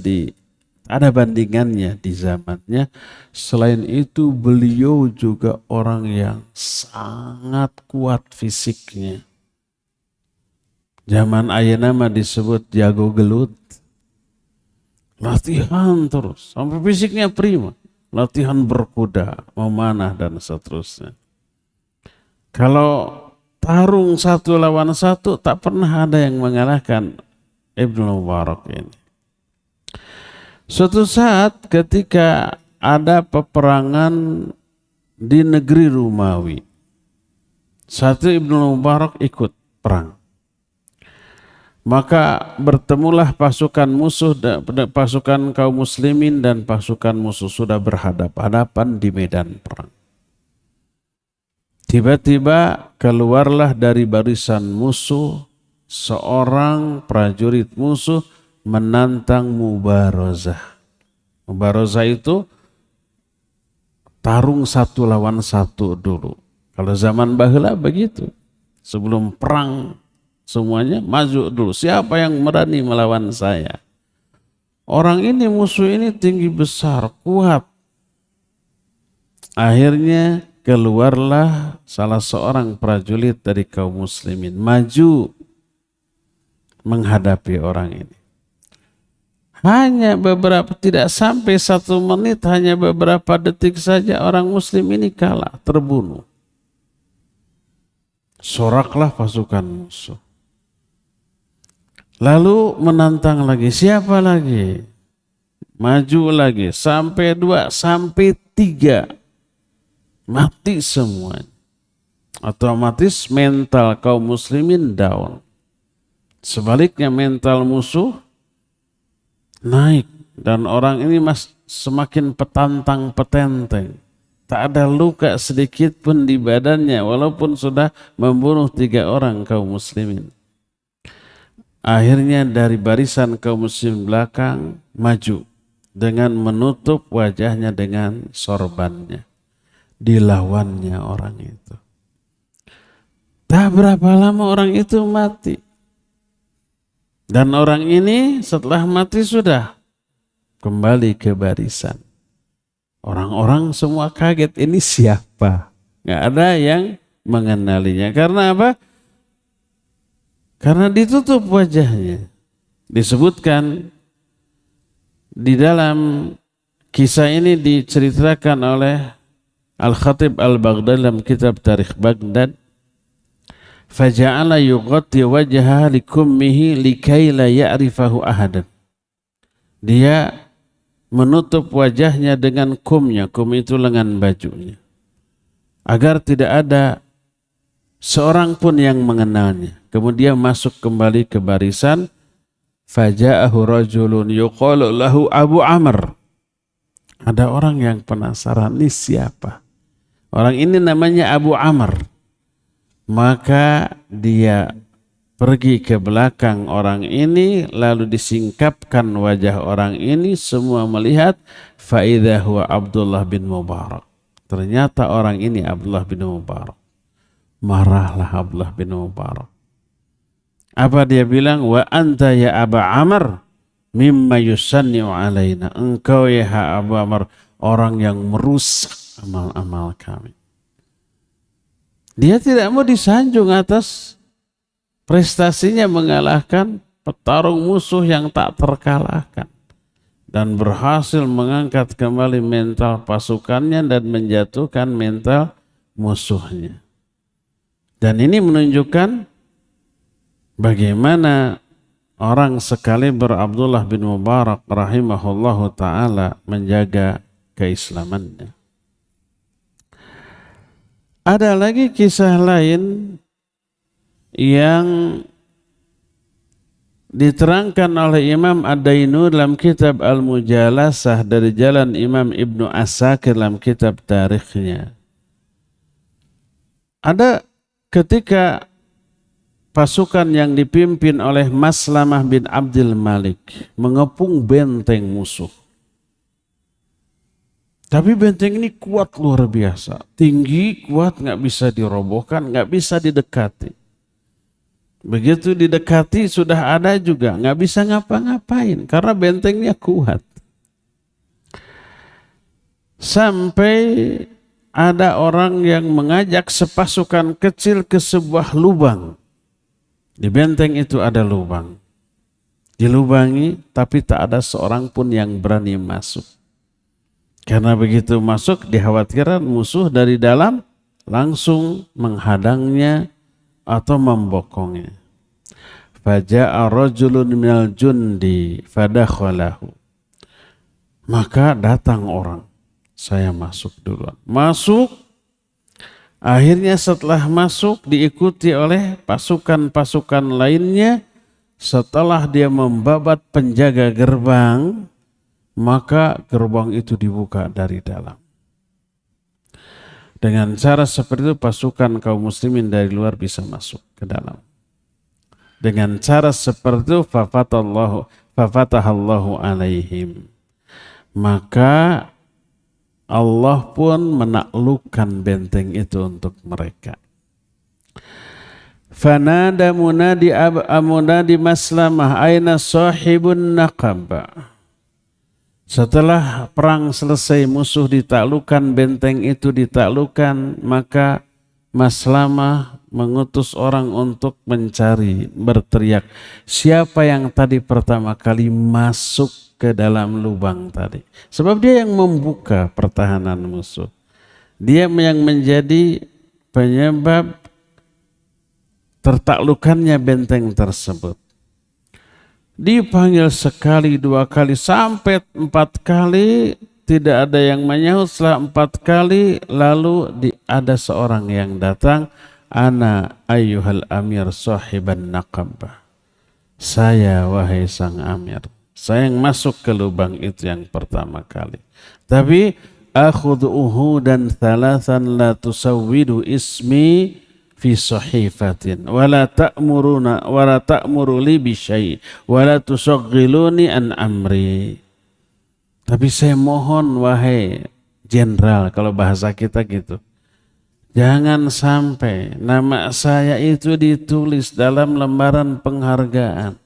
ada bandingannya di zamannya. Selain itu beliau juga orang yang sangat kuat fisiknya. Zaman ayeuna mah disebut jago gelut. Latihan terus sampai fisiknya prima. Latihan berkuda, memanah dan seterusnya. Kalau tarung 1 lawan 1 tak pernah ada yang mengalahkan Ibnu Mubarak ini. Suatu saat ketika ada peperangan di negeri Romawi, satu Ibnu Mubarak ikut perang. Maka bertemulah pasukan musuh, pasukan kaum muslimin dan pasukan musuh sudah berhadapan-hadapan di medan perang. Tiba-tiba keluarlah dari barisan musuh seorang prajurit musuh menantang mubarozah. Mubarozah itu tarung 1 lawan 1 dulu. Kalau zaman baheula begitu. Sebelum perang semuanya maju dulu. Siapa yang berani melawan saya? Orang ini, musuh ini tinggi besar, kuat. Akhirnya keluarlah salah seorang prajurit dari kaum muslimin. Maju menghadapi orang ini. Hanya beberapa, tidak sampai 1 menit, hanya beberapa detik saja orang muslim ini kalah, terbunuh. Soraklah pasukan musuh. Lalu menantang lagi, siapa lagi? Maju lagi, sampai 2, sampai 3. Mati semuanya. Otomatis mental kaum muslimin down. Sebaliknya mental musuh naik dan orang ini semakin petantang petenteng. Tak ada luka sedikit pun di badannya walaupun sudah membunuh 3 orang kaum muslimin. Akhirnya dari barisan kaum muslim belakang maju dengan menutup wajahnya dengan sorbannya. Dilawannya orang itu. Tak berapa lama orang itu mati. Dan orang ini setelah mati sudah kembali ke barisan. Orang-orang semua kaget, ini siapa? Nggak ada yang mengenalinya. Karena apa? Karena ditutup wajahnya. Disebutkan di dalam kisah ini diceritakan oleh Al-Khatib Al-Baghdadi dalam kitab Tarikh Baghdad. Faja'ala yughatti wajhaha likummihi likay la ya'rifahu ahadan. Dia menutup wajahnya dengan kumnya, kum itu lengan bajunya, agar tidak ada seorang pun yang mengenalnya. Kemudian masuk kembali ke barisan. Faja'ahu rajulun yuqalu lahu Abu Amr. Ada orang yang penasaran, ini siapa? Orang ini namanya Abu Amr. Maka dia pergi ke belakang orang ini, lalu disingkapkan wajah orang ini, semua melihat, faidha huwa Abdullah bin Mubarak. Ternyata orang ini Abdullah bin Mubarak. Marahlah Abdullah bin Mubarak. Apa dia bilang? Wa anta ya Aba Amr mimma yusanni'u alaina. Engkau ya Abu Amr, orang yang merusak amal-amal kami. Dia tidak mau disanjung atas prestasinya mengalahkan petarung musuh yang tak terkalahkan dan berhasil mengangkat kembali mental pasukannya dan menjatuhkan mental musuhnya. Dan ini menunjukkan bagaimana orang sekaliber Abdullah bin Mubarak rahimahullahu ta'ala menjaga keislamannya. Ada lagi kisah lain yang diterangkan oleh Imam Ad-Dainur dalam kitab Al-Mujalasah dari jalan Imam Ibnu Asakir dalam kitab tarikhnya. Ada ketika pasukan yang dipimpin oleh Maslamah bin Abdul Malik mengepung benteng musuh. Tapi benteng ini kuat luar biasa, tinggi, kuat, nggak bisa dirobohkan, nggak bisa didekati. Begitu didekati sudah ada juga, nggak bisa ngapa-ngapain karena bentengnya kuat. Sampai ada orang yang mengajak sepasukan kecil ke sebuah lubang. Di benteng itu ada lubang. Dilubangi, tapi tak ada seorang pun yang berani masuk. Karena begitu masuk dikhawatirkan musuh dari dalam langsung menghadangnya atau membokongnya. Faja'a rajulun minal jundi fadakhalahu. Maka datang orang. Saya masuk duluan. Masuk. Akhirnya setelah masuk diikuti oleh pasukan-pasukan lainnya. Setelah dia membabat penjaga gerbang, maka gerbang itu dibuka dari dalam. Dengan cara seperti itu pasukan kaum muslimin dari luar bisa masuk ke dalam. Dengan cara seperti itu fafatahallahu alaihim. Maka Allah pun menaklukkan benteng itu untuk mereka. Fanada munadi Maslamah aina sahibun naqaba. Setelah perang selesai, musuh ditaklukkan, benteng itu ditaklukkan, maka Maslamah mengutus orang untuk mencari, berteriak, siapa yang tadi pertama kali masuk ke dalam lubang tadi? Sebab dia yang membuka pertahanan musuh. Dia yang menjadi penyebab tertaklukannya benteng tersebut. Dipanggil sekali, 2 kali, sampai 4 kali, tidak ada yang menyahut. Setelah 4 kali, lalu ada seorang yang datang, ana ayyuhal amir sahiban naqabah. Saya wahai sang Amir, saya yang masuk ke lubang itu yang pertama kali. Tapi akhudhu dan thalathan la tusawwidu ismi fi sahifatin wala ta'muru li bi syai' wala tusaghiluni an amri. Tapi saya mohon wahai jenderal, kalau bahasa kita gitu, jangan sampai nama saya itu ditulis dalam lembaran penghargaan.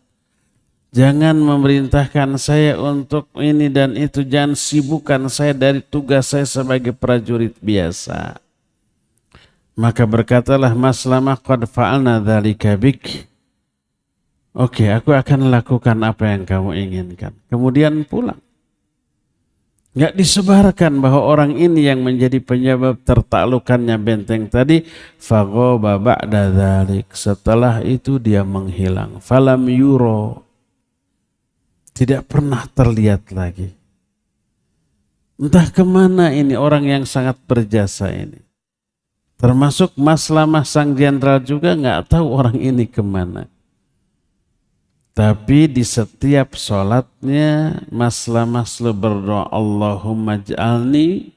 Jangan memerintahkan saya untuk ini dan itu. Jangan sibukkan saya dari tugas saya sebagai prajurit biasa. Maka berkatalah Maslamah, qad fa'alna dzalika bik. Oke, aku akan lakukan apa yang kamu inginkan. Kemudian pulang. Nggak disebarkan bahwa orang ini yang menjadi penyebab tertaklukannya benteng tadi. Faghaba ba'da dzalik. Setelah itu dia menghilang. Falam yuro. Tidak pernah terlihat lagi. Entah kemana ini orang yang sangat berjasa ini. Termasuk Maslamah sang jenderal juga nggak tahu orang ini kemana. Tapi di setiap sholatnya Maslamah selalu berdoa, Allahumma ja'alni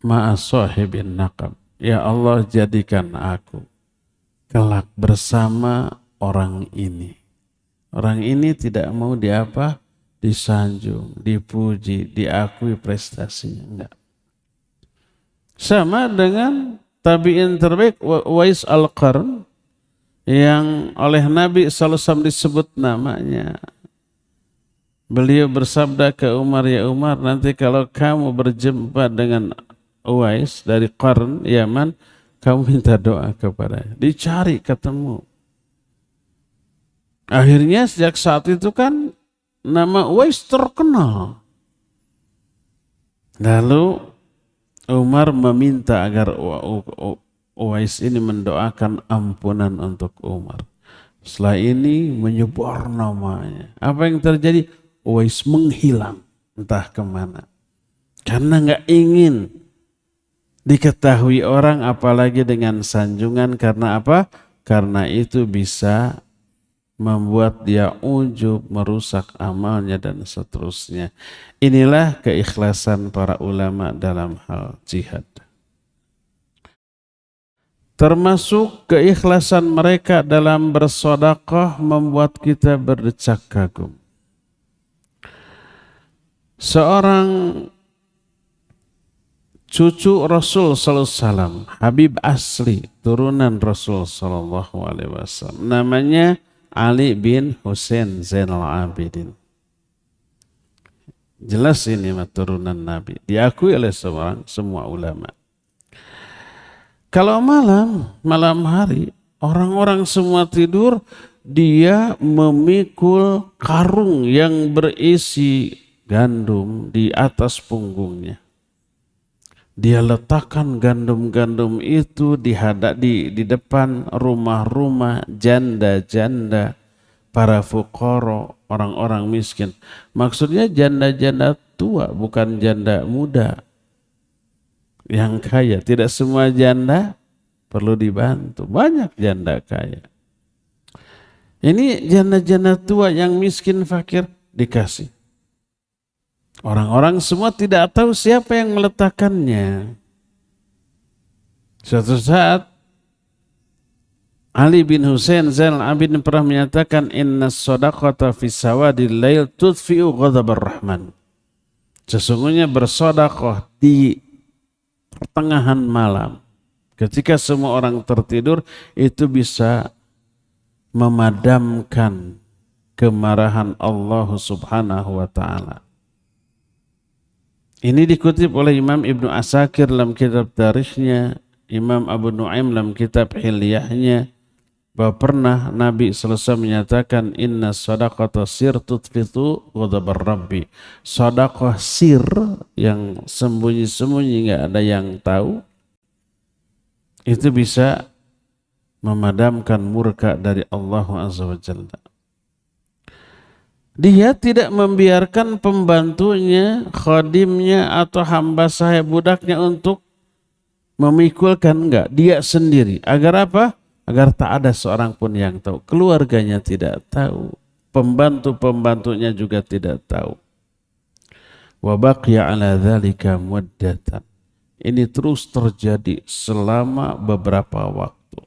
ma'a sahibin naqab. Ya Allah, jadikan aku kelak bersama orang ini. Orang ini tidak mau disanjung, dipuji, diakui prestasinya. Enggak. Sama dengan tabi'in terbaik Uwais Al-Qarn, yang oleh Nabi SAW disebut namanya. Beliau bersabda ke Umar, ya Umar, nanti kalau kamu berjumpa dengan Uwais dari Qarn, Yaman, kamu minta doa kepadanya. Dicari ketemu. Akhirnya sejak saat itu kan nama Uwais terkenal. Lalu Umar meminta agar Uwais ini mendoakan ampunan untuk Umar. Setelah ini menyebar namanya. Apa yang terjadi? Uwais menghilang entah kemana. Karena nggak ingin diketahui orang, apalagi dengan sanjungan. Karena apa? Karena itu bisa membuat dia ujub, merusak amalnya dan seterusnya. Inilah keikhlasan para ulama dalam hal jihad. Termasuk keikhlasan mereka dalam bersedekah membuat kita berdecak kagum. Seorang cucu Rasul sallallahu alaihi wasallam, Habib asli turunan Rasul sallallahu alaihi wasallam, namanya Ali bin Husain Zainal Abidin. Jelas ini turunan Nabi, diakui oleh semua ulama. Kalau malam hari, orang-orang semua tidur, dia memikul karung yang berisi gandum di atas punggungnya. Dia letakkan gandum-gandum itu di depan rumah-rumah janda-janda, para fuqara, orang-orang miskin. Maksudnya janda-janda tua, bukan janda muda yang kaya. Tidak semua janda perlu dibantu. Banyak janda kaya. Ini janda-janda tua yang miskin fakir dikasih. Orang-orang semua tidak tahu siapa yang meletakkannya. Suatu saat Ali bin Husain Zainal Abidin pernah menyatakan, inna shadaqata fi sawadil lail tudfi'u ghadabar rahman. Sesungguhnya bersedekah di pertengahan malam, ketika semua orang tertidur, itu bisa memadamkan kemarahan Allah Subhanahu wa ta'ala. Ini dikutip oleh Imam Ibnu Asakir dalam kitab tarikhnya, Imam Abu Nuaim dalam kitab Hilyahnya, bahwa pernah Nabi selesai menyatakan, inna shadaqata sir tutfitu ghadabar rabbi. Sedekah sir, yang sembunyi-sembunyi nggak ada yang tahu, itu bisa memadamkan murka dari Allah Azza wa Jalla. Dia tidak membiarkan pembantunya, khadimnya, atau hamba sahaya budaknya untuk memikulkan, enggak. Dia sendiri. Agar apa? agar tak ada seorang pun yang tahu. Keluarganya tidak tahu, pembantu-pembantunya juga tidak tahu. Wa baqiya ala dzalika muddatan. Ini terus terjadi selama beberapa waktu.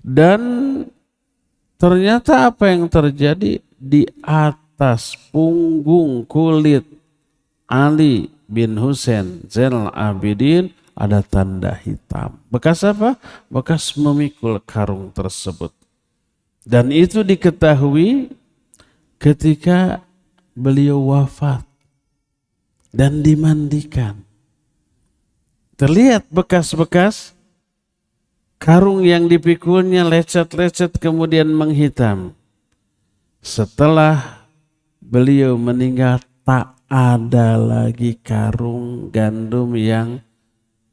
Dan ternyata apa yang terjadi di atas punggung kulit Ali bin Husain Zainal Abidin ada tanda hitam. Bekas apa? Bekas memikul karung tersebut. Dan itu diketahui ketika beliau wafat dan dimandikan. Terlihat bekas-bekas karung yang dipikulnya lecet-lecet kemudian menghitam. Setelah beliau meninggal tak ada lagi karung gandum yang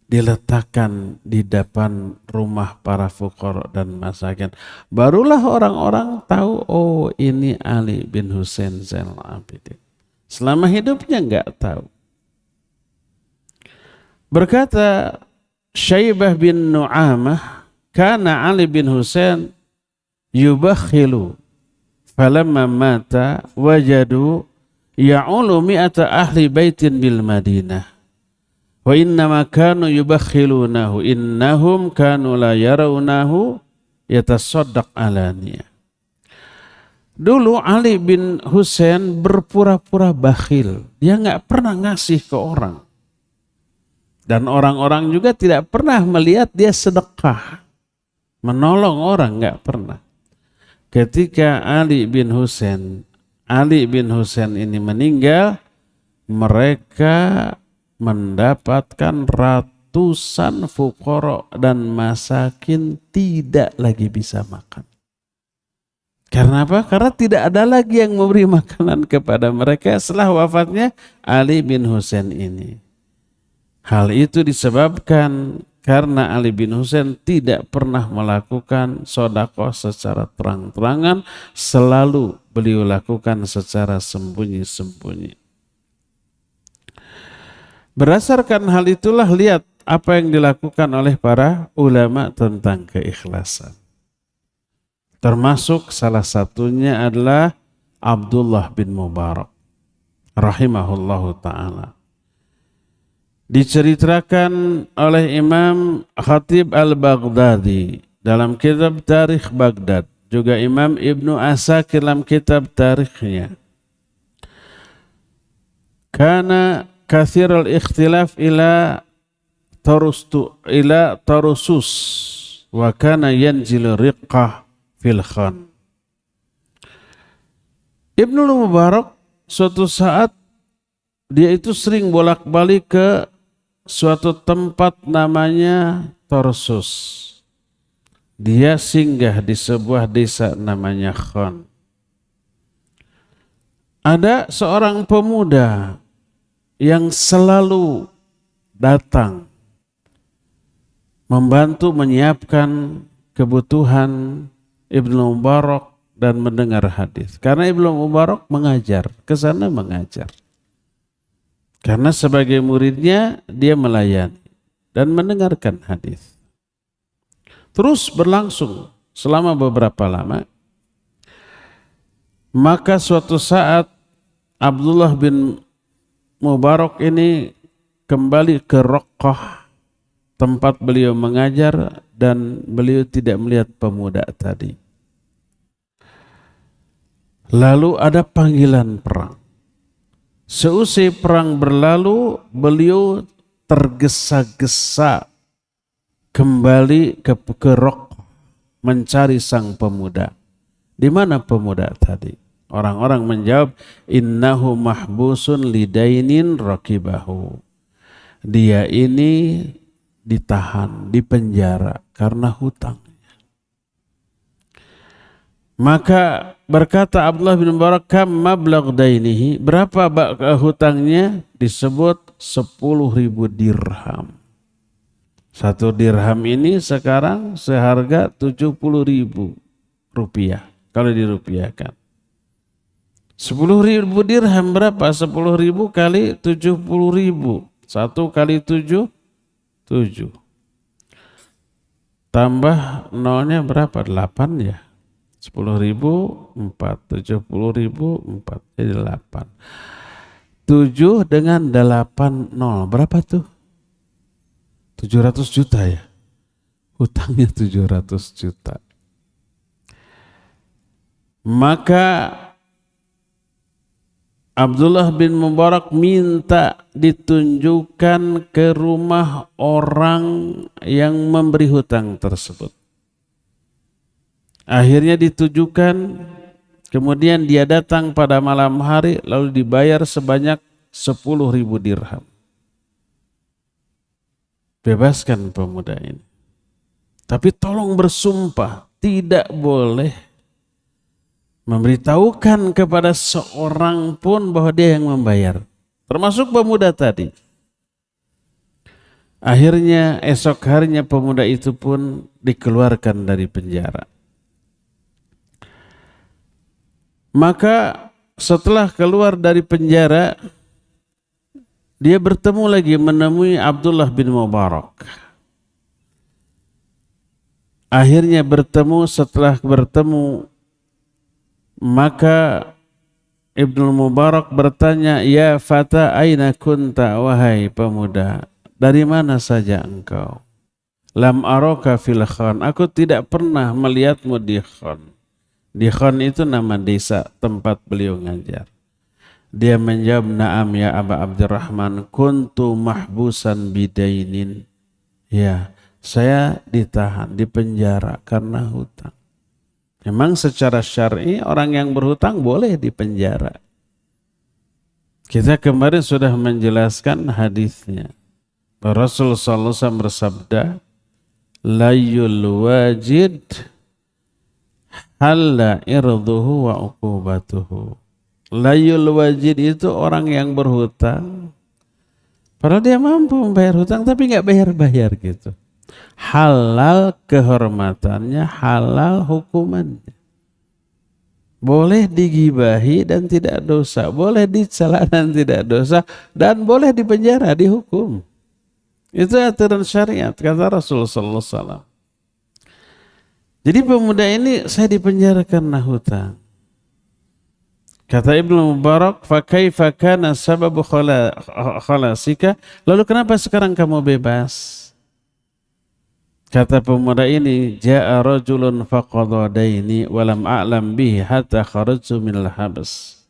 diletakkan di depan rumah para fuqara dan masakin. Barulah orang-orang tahu, oh ini Ali bin Husain Zainal Abidin. Selama hidupnya enggak tahu. Berkata Syaibah bin Nu'amah, kana Ali bin Husain yubakhilu falamma mata wajadu ya'ulu mi'ata ahli baitin bil Madinah. Wa innama kanu yubakhilunahu innahum kanu la yarawnahu yatasaddaq alaniya. Dulu Ali bin Husain berpura-pura bakhil. Dia enggak pernah ngasih ke orang. Dan orang-orang juga tidak pernah melihat dia sedekah. Menolong orang enggak pernah. Ketika Ali bin Husain ini meninggal, mereka mendapatkan ratusan fuqara dan masakin tidak lagi bisa makan. Karena apa? Karena tidak ada lagi yang memberi makanan kepada mereka setelah wafatnya Ali bin Husain ini. Hal itu disebabkan karena Ali bin Husain tidak pernah melakukan sedekah secara terang-terangan, selalu beliau lakukan secara sembunyi-sembunyi. Berdasarkan hal itulah lihat apa yang dilakukan oleh para ulama tentang keikhlasan. Termasuk salah satunya adalah Abdullah bin Mubarak rahimahullahu ta'ala. Diceritakan oleh Imam Khatib al-Baghdadi dalam kitab Tarikh Baghdad. Juga Imam Ibnu Asakir dalam kitab tarikhnya. Karena kathir al-ikhtilaf ila tarusus wa kana yanzilu riqqah fil khan. Ibnu Mubarak suatu saat dia itu sering bolak-balik ke suatu tempat namanya Tarsus. Dia singgah di sebuah desa namanya Khan. Ada seorang pemuda yang selalu datang membantu menyiapkan kebutuhan Ibnu Mubarak dan mendengar hadis. Karena Ibnu Mubarak mengajar, ke sana mengajar. Karena sebagai muridnya dia melayani dan mendengarkan hadis. Terus berlangsung selama beberapa lama. Maka suatu saat Abdullah bin Mubarak ini kembali ke Raqqah, tempat beliau mengajar, dan beliau tidak melihat pemuda tadi. Lalu ada panggilan perang. Seusai perang berlalu, beliau tergesa-gesa kembali ke Raqqah mencari sang pemuda. Di mana pemuda tadi? Orang-orang menjawab, innahu mahbusun lidainin rakibahu. Dia ini ditahan, dipenjara karena hutang. Maka berkata Abdullah bin Mubarak, kam mablagh dainihi, berapa hutangnya? Disebut 10.000 dirham. 1 dirham ini sekarang seharga 70.000 rupiah kalau dirupiahkan. 10.000 dirham berapa? 10.000 kali 70.000. 1 kali 7, 7. tambah nolnya berapa? 8 ya. 10.000 4, 70.000 4, jadi 8. 7 dengan 8 nol, berapa tuh? 700 juta ya. Hutangnya 700 juta. Maka Abdullah bin Mubarak minta ditunjukkan ke rumah orang yang memberi hutang tersebut. Akhirnya ditujukan, kemudian dia datang pada malam hari lalu dibayar sebanyak 10.000 dirham. Bebaskan pemuda ini. Tapi tolong bersumpah, tidak boleh memberitahukan kepada seorang pun bahwa dia yang membayar. Termasuk pemuda tadi. Akhirnya esok harinya pemuda itu pun dikeluarkan dari penjara. Maka setelah keluar dari penjara, dia bertemu lagi menemui Abdullah bin Mubarak. Akhirnya setelah bertemu, maka Ibnu Mubarak bertanya, "Ya fata, aina kunta?" Wahai pemuda, dari mana saja engkau? Lam araka fil khan, aku tidak pernah melihatmu di khan. Di khan itu nama desa tempat beliau ngajar. Dia menjawab, "Na'am ya Aba Abdurrahman, kuntu mahbusan bidainin." Ya, saya ditahan di penjara karena hutang. Memang secara syar'i orang yang berhutang boleh dipenjara. Kita kemarin sudah menjelaskan hadisnya. Rasul sallallahu alaihi wasallam bersabda, "Layul wajid halla irduhu wa uqubatuhu." Layul wajid itu orang yang berhutang, padahal dia mampu membayar hutang tapi nggak bayar-bayar gitu. Halal kehormatannya, halal hukumannya. Boleh digibahi dan tidak dosa, boleh dicela dan tidak dosa, dan boleh dipenjara, dihukum. Itu aturan syariat, kata Rasulullah SAW. Jadi pemuda ini, saya dipenjara karena hutang. Kata Ibnu Mubarak, "Fakaifa kana sababu khalasika?" Lalu kenapa sekarang kamu bebas? Kata pemuda ini, "Ja'a rajulun faqadha daini wa lam a'lam bihi hatta kharajtu minal habs."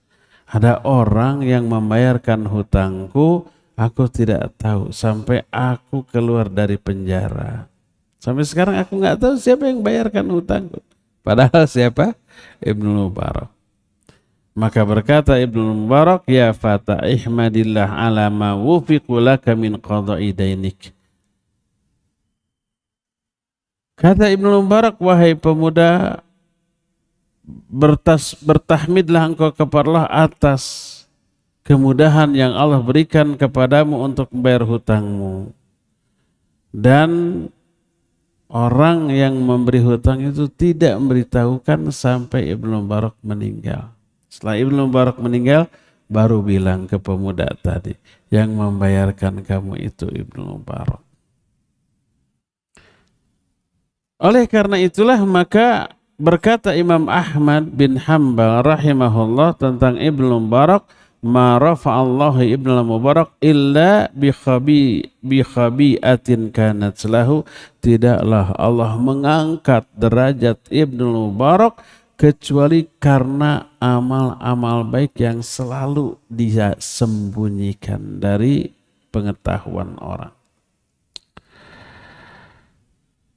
Ada orang yang membayarkan hutangku, aku tidak tahu sampai aku keluar dari penjara. Sampai sekarang aku nggak tahu siapa yang bayarkan hutangku. Padahal siapa? Ibnu Mubarak. Maka berkata Ibnu Mubarak, "Ya fata, ihmadillah ala ma wufiqu laka min qada'i dainik." Kata Ibnu Mubarak, "Wahai pemuda, bertahmidlah engkau kepada Allah atas kemudahan yang Allah berikan kepadamu untuk membayar hutangmu." Dan orang yang memberi hutang itu tidak memberitahukan sampai Ibnu Mubarak meninggal. Setelah Ibnu Mubarak meninggal, baru bilang ke pemuda tadi, yang membayarkan kamu itu Ibnu Mubarak. Oleh karena itulah maka berkata Imam Ahmad bin Hanbal rahimahullah tentang Ibnu Mubarak, "Ma rafa'allahu Ibnu Mubarak illa bi khabi'atin kanat lahu." Tidaklah Allah mengangkat derajat Ibnu Mubarak kecuali karena amal-amal baik yang selalu dia sembunyikan dari pengetahuan orang.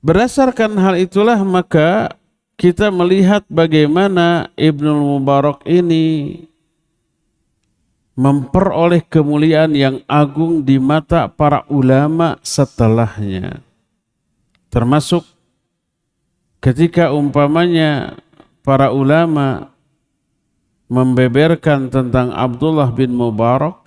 Berdasarkan hal itulah maka kita melihat bagaimana Ibnu Mubarak ini memperoleh kemuliaan yang agung di mata para ulama setelahnya. Termasuk ketika umpamanya para ulama membeberkan tentang Abdullah bin Mubarak,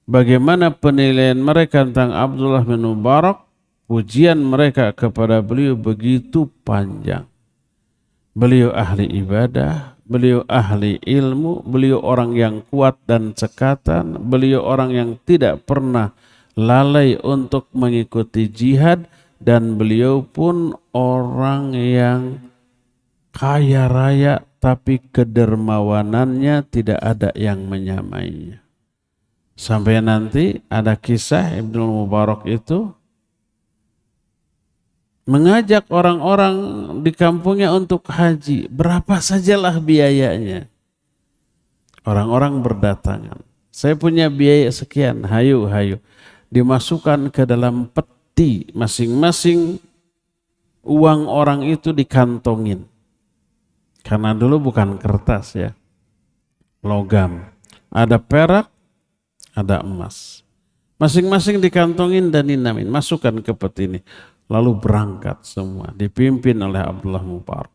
bagaimana penilaian mereka tentang Abdullah bin Mubarak, pujian mereka kepada beliau begitu panjang. Beliau ahli ibadah, beliau ahli ilmu, beliau orang yang kuat dan cekatan, beliau orang yang tidak pernah lalai untuk mengikuti jihad, dan beliau pun orang yang kaya raya, tapi kedermawanannya tidak ada yang menyamainya. Sampai nanti ada kisah Ibnu Mubarak itu mengajak orang-orang di kampungnya untuk haji. Berapa sajalah biayanya. Orang-orang berdatangan. Saya punya biaya sekian, hayu. Dimasukkan ke dalam peti, masing-masing uang orang itu dikantongin. Karena dulu bukan kertas ya, logam. Ada perak, ada emas. Masing-masing dikantongin dan dinamin, masukkan ke peti ini. Lalu berangkat semua, dipimpin oleh Abdullah Mubarak.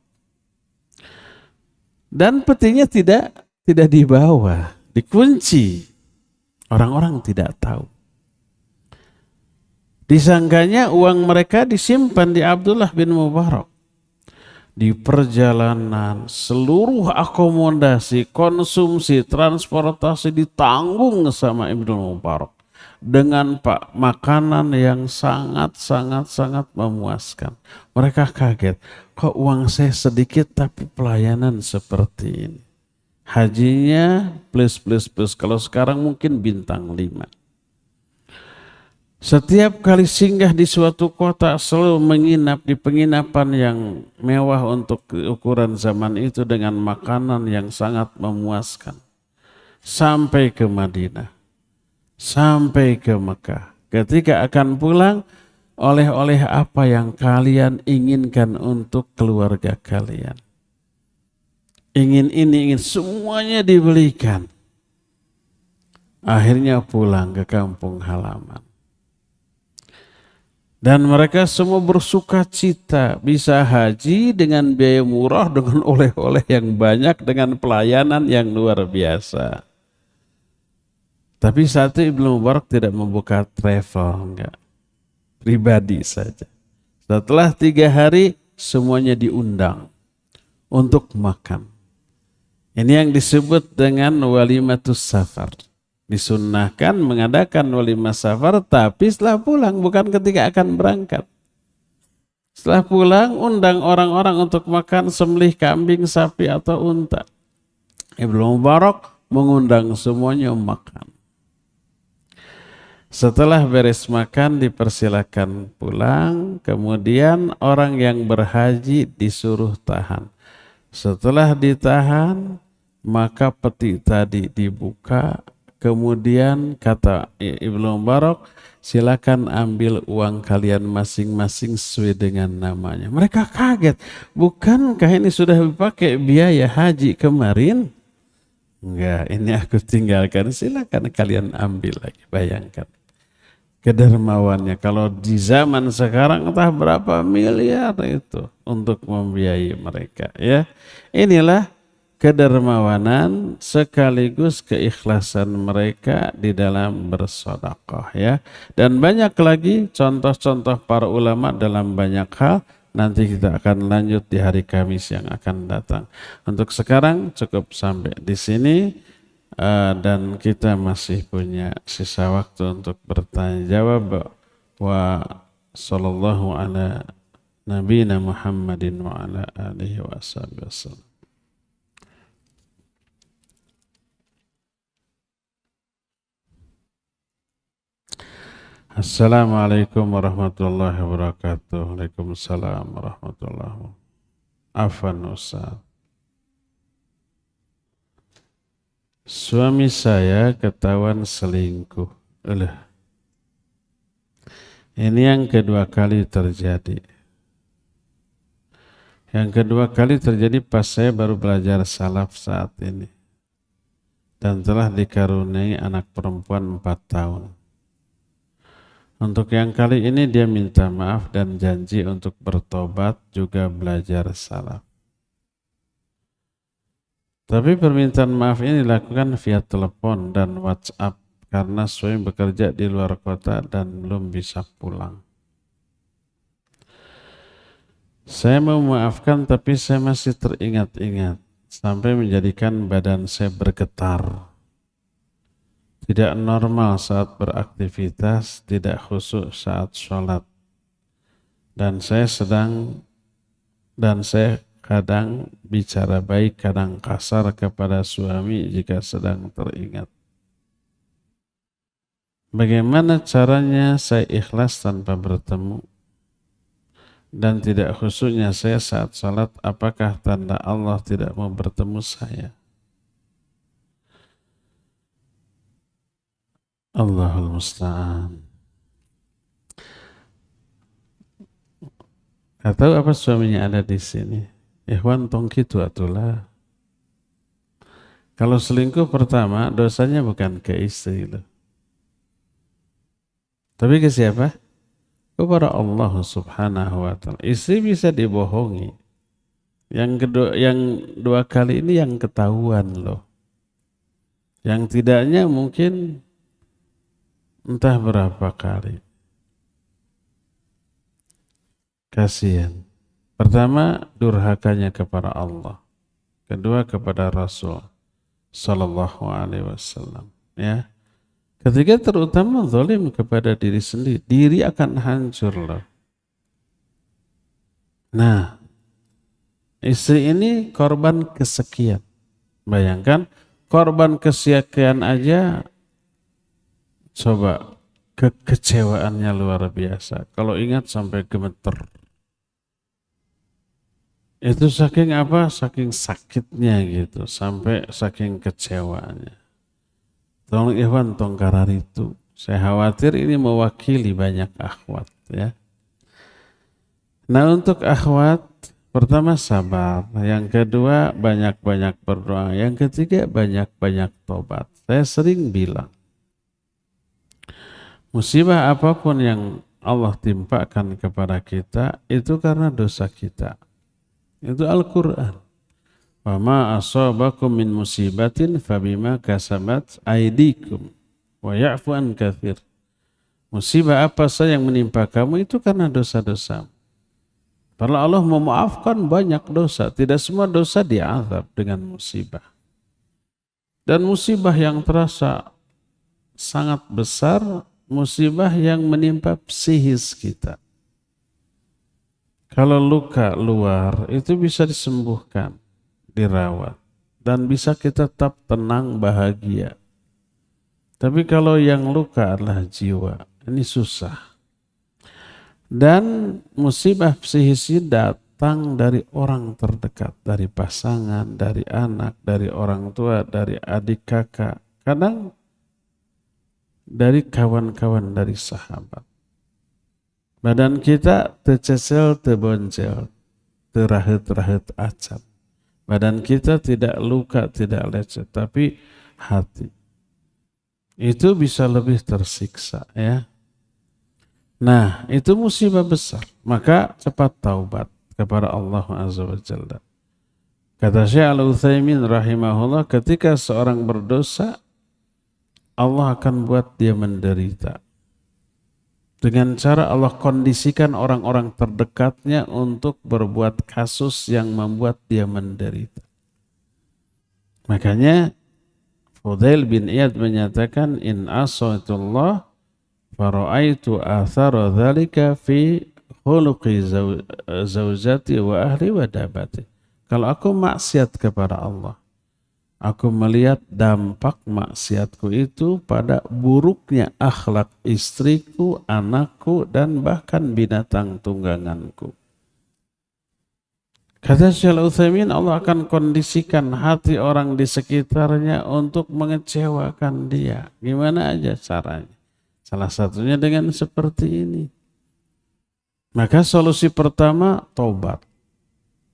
Dan petinya tidak dibawa, dikunci. Orang-orang tidak tahu. Disangkanya uang mereka disimpan di Abdullah bin Mubarak. Di perjalanan seluruh akomodasi, konsumsi, transportasi ditanggung sama Ibnu Mubarak. Dengan makanan yang sangat memuaskan. Mereka kaget, kok uang saya sedikit tapi pelayanan seperti ini. Hajinya plus. Kalau sekarang mungkin bintang 5. Setiap kali singgah di suatu kota selalu menginap di penginapan yang mewah untuk ukuran zaman itu dengan makanan yang sangat memuaskan. Sampai ke Madinah, sampai ke Mekah. Ketika akan pulang, oleh-oleh apa yang kalian inginkan untuk keluarga kalian. Ingin ini, ingin semuanya dibelikan. Akhirnya pulang ke kampung halaman. Dan mereka semua bersuka cita bisa haji dengan biaya murah, dengan oleh-oleh yang banyak, dengan pelayanan yang luar biasa. Tapi saat itu Ibnu Mubarak tidak membuka travel, enggak. Pribadi saja. Setelah 3 hari semuanya diundang untuk makan. Ini yang disebut dengan walimatus safar. Disunnahkan mengadakan walimah safar tapi setelah pulang, bukan ketika akan berangkat. Setelah pulang undang orang-orang untuk makan sembelih kambing, sapi atau unta. Ibnu Mubarak mengundang semuanya makan. Setelah beres makan dipersilakan pulang, kemudian orang yang berhaji disuruh tahan. Setelah ditahan, maka peti tadi dibuka. Kemudian kata Ibnu Mubarak, silakan ambil uang kalian masing-masing sesuai dengan namanya. Mereka kaget, bukankah ini sudah dipakai biaya haji kemarin? Enggak, ini aku tinggalkan, silakan kalian ambil lagi. Bayangkan kedermawannya. Kalau di zaman sekarang entah berapa miliar itu untuk membiayai mereka, ya. Inilah kedermawanan sekaligus keikhlasan mereka di dalam bersedekah, ya. Dan banyak lagi contoh-contoh para ulama dalam banyak hal. Nanti kita akan lanjut di hari Kamis yang akan datang. Untuk sekarang cukup sampai di sini. Dan kita masih punya sisa waktu untuk bertanya jawab. Wa sallallahu ala nabiyina Muhammadin wa ala alihi wa sallam. Assalamualaikum warahmatullahi wabarakatuh. Waalaikumsalam warahmatullahi wabarakatuh. Afwan Ustaz. Suami saya ketahuan selingkuh. Ini yang kedua kali terjadi. Yang kedua kali terjadi pas saya baru belajar salaf saat ini. Dan telah dikaruniai anak perempuan 4 tahun. Untuk yang kali ini dia minta maaf dan janji untuk bertobat juga belajar salaf. Tapi permintaan maaf ini dilakukan via telepon dan WhatsApp karena suami bekerja di luar kota dan belum bisa pulang. Saya mau memaafkan tapi saya masih teringat-ingat sampai menjadikan badan saya bergetar. Tidak normal saat beraktivitas, tidak khusyuk saat sholat. dan saya kadang bicara baik, kadang kasar kepada suami jika sedang teringat. Bagaimana caranya saya ikhlas tanpa bertemu dan tidak khusyuknya saya saat salat? Apakah tanda Allah tidak mau bertemu saya? Allahul musta'an. Atau apa suaminya ada di sini? Ikhwan tong kitu atulah. Kalau selingkuh pertama dosanya bukan ke istri loh. Tapi ke siapa? Kepada Allah Subhanahu wa taala. Istri bisa dibohongi. Yang dua kali ini yang ketahuan loh. Yang tidaknya mungkin entah berapa kali. Kasihan. Pertama, durhakanya kepada Allah. Kedua, kepada Rasul sallallahu alaihi wasallam, ya. Ketiga, terutama zalim kepada diri sendiri. Diri akan hancur loh. Nah, istri ini korban kesekian. Bayangkan, korban kesekian aja, coba kekecewaannya luar biasa. Kalau ingat sampai gemeter. Itu saking apa? Saking sakitnya gitu. Sampai saking kecewaannya. Tolong ikhwan tongkarar itu. Saya khawatir ini mewakili banyak akhwat ya. Nah untuk akhwat, pertama sabar. Yang kedua banyak-banyak berdoa. Yang ketiga banyak-banyak tobat. Saya sering bilang. Musibah apapun yang Allah timpakan kepada kita, itu karena dosa kita. Itu Al-Quran. Wa ma asabakum min musibatin fabima kasabat aydikum wa ya'fu an katsir. Musibah apa saja yang menimpa kamu itu karena dosa-dosa. Padahal Allah memaafkan banyak dosa, tidak semua dosa diazab dengan musibah. Dan musibah yang terasa sangat besar, musibah yang menimpa psikis kita. Kalau luka luar itu bisa disembuhkan, dirawat, dan bisa kita tetap tenang, bahagia. Tapi kalau yang luka adalah jiwa, ini susah. Dan musibah psikis ini datang dari orang terdekat, dari pasangan, dari anak, dari orang tua, dari adik kakak, kadang dari kawan-kawan, dari sahabat. Badan kita tercecel, terboncel, terahut-rahut acap. Badan kita tidak luka, tidak lecet, tapi hati itu bisa lebih tersiksa ya. Nah, itu musibah besar. Maka cepat taubat kepada Allah Azza wa Jalla. Kata Syekh Al-Utsaimin rahimahullah, ketika seorang berdosa, Allah akan buat dia menderita. Dengan cara Allah kondisikan orang-orang terdekatnya untuk berbuat kasus yang membuat dia menderita. Makanya Fudail bin Iyad menyatakan, in asaitullah fara'aitu athara dhalika fi khuluqi zaujati wa ahli wa dabati. Kalau aku maksiat kepada Allah, aku melihat dampak maksiatku itu pada buruknya akhlak istriku, anakku, dan bahkan binatang tungganganku. Kata Syekh Al-Utsaimin, Allah akan kondisikan hati orang di sekitarnya untuk mengecewakan dia. Gimana aja caranya? Salah satunya dengan seperti ini. Maka solusi pertama, taubat.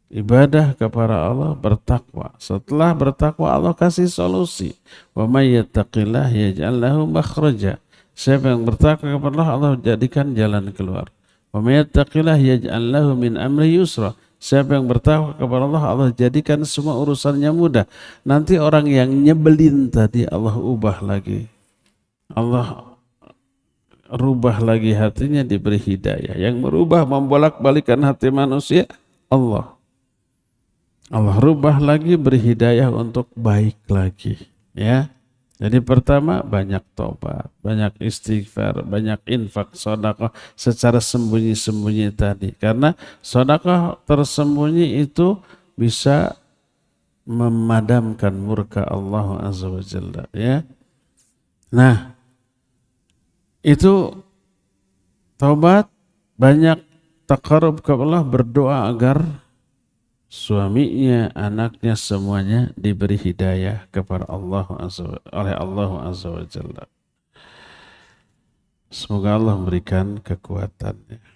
Ibadah kepada Allah, bertakwa. Setelah bertakwa, Allah kasih solusi. Wa may yattaqillah yaj'al lahu makhraja. Siapa yang bertakwa kepada Allah, Allah jadikan jalan keluar. Wa may yattaqillah yaj'al lahu min amri yusra. Siapa yang bertakwa kepada Allah, Allah jadikan semua urusannya mudah. Nanti orang yang nyebelin tadi Allah ubah lagi. Allah rubah lagi hatinya, diberi hidayah. Yang merubah, membolak-balikan hati manusia, Allah. Allah rubah lagi, beri hidayah untuk baik lagi, ya. Jadi pertama banyak tobat, banyak istighfar, banyak infak, sedekah secara sembunyi-sembunyi tadi. Karena sedekah tersembunyi itu bisa memadamkan murka Allah Azza wa Jalla, ya. Nah, itu taubat, banyak taqarrub ke Allah, berdoa agar suaminya, anaknya, semuanya diberi hidayah kepada oleh Allah Azza wa Jalla. Semoga Allah memberikan kekuatannya.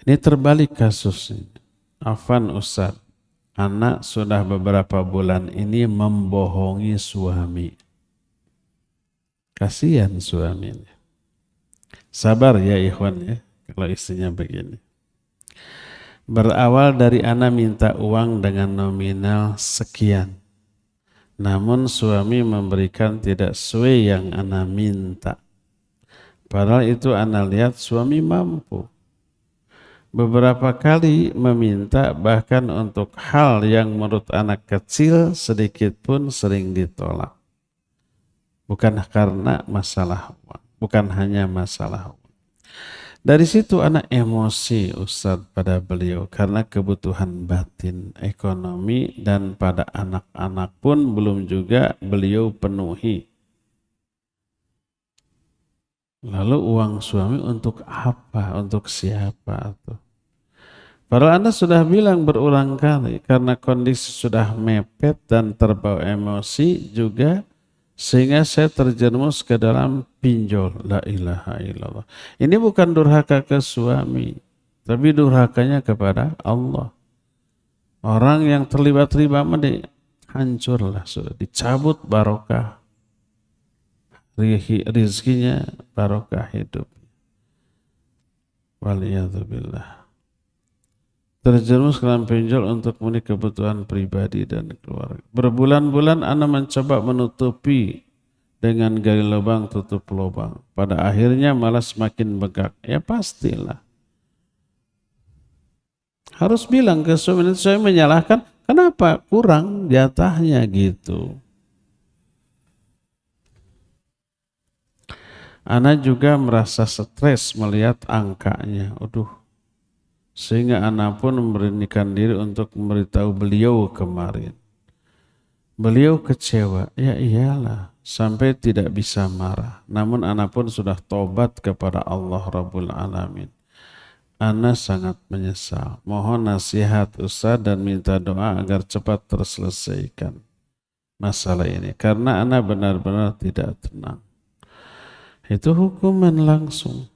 Ini terbalik kasusnya. Afan Ustaz, anak sudah beberapa bulan ini membohongi suami. Kasihan suaminya. Sabar ya ikhwan ya, kalau istrinya begini. Berawal dari ana minta uang dengan nominal sekian. Namun suami memberikan tidak sesuai yang ana minta. Padahal itu ana lihat suami mampu. Beberapa kali meminta bahkan untuk hal yang menurut anak kecil sedikit pun sering ditolak. Bukan karena masalah uang, bukan hanya masalah uang. Dari situ anak emosi Ustadz pada beliau karena kebutuhan batin, ekonomi, dan pada anak-anak pun belum juga beliau penuhi. Lalu uang suami untuk apa? Untuk siapa tuh? Padahal Anda sudah bilang berulang kali karena kondisi sudah mepet dan terbawa emosi juga sehingga saya terjerumus ke dalam pinjol. La ilaha illallah. Ini bukan durhaka ke suami, tapi durhakanya kepada Allah. Orang yang terlibat riba hancurlah, sudah dicabut barokah rizkinya, barokah hidup. Waliyadzubillah. Terjerumus ke dalam pinjol untuk memenuhi kebutuhan pribadi dan keluarga. Berbulan-bulan Ana mencoba menutupi dengan gali lubang tutup lubang. Pada akhirnya malah semakin begak. Ya pastilah. Harus bilang ke suami, saya menyalahkan, kenapa kurang jatahnya gitu. Ana juga merasa stres melihat angkanya. Aduh. Sehingga anak pun memberanikan diri untuk memberitahu beliau kemarin. Beliau kecewa, ya iyalah, sampai tidak bisa marah. Namun anak pun sudah tobat kepada Allah Rabbul Alamin. Anak sangat menyesal. Mohon nasihat Ustaz dan minta doa agar cepat terselesaikan masalah ini. Karena anak benar-benar tidak tenang. Itu hukuman langsung.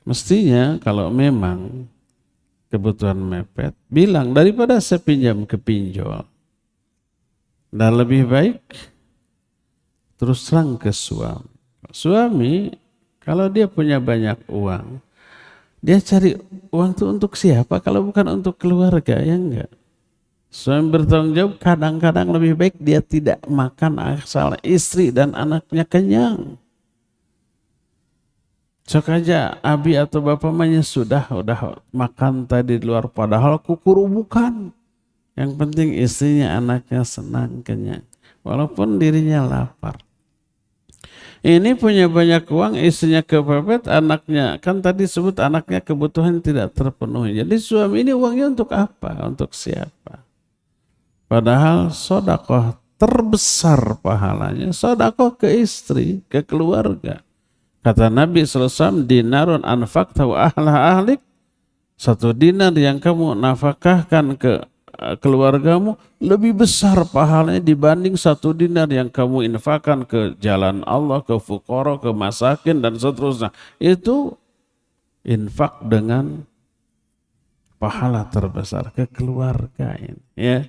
Mestinya kalau memang kebutuhan mepet, bilang daripada saya pinjam ke pinjol. Dan lebih baik terus terang ke suami. Suami kalau dia punya banyak uang, dia cari uang itu untuk siapa kalau bukan untuk keluarga, ya enggak? Suami bertanggung jawab, kadang-kadang lebih baik dia tidak makan asal istri dan anaknya kenyang. Sok aja abi atau bapaknya sudah makan tadi di luar, padahal kukuru bukan. Yang penting istrinya, anaknya senang kenyang, walaupun dirinya lapar. Ini punya banyak uang, istrinya kepepet, anaknya kan tadi sebut anaknya kebutuhan tidak terpenuhi. Jadi suami ini uangnya untuk apa? Untuk siapa? Padahal sedekah terbesar pahalanya sedekah ke istri, ke keluarga. Kata Nabi SAW, dinarun anfaqtahu ahla ahlik, satu dinar yang kamu nafkahkan ke keluargamu lebih besar pahalanya dibanding satu dinar yang kamu infakkan ke jalan Allah, ke fuqara, ke masakin dan seterusnya. Itu infak dengan pahala terbesar ke keluarga ini, ya.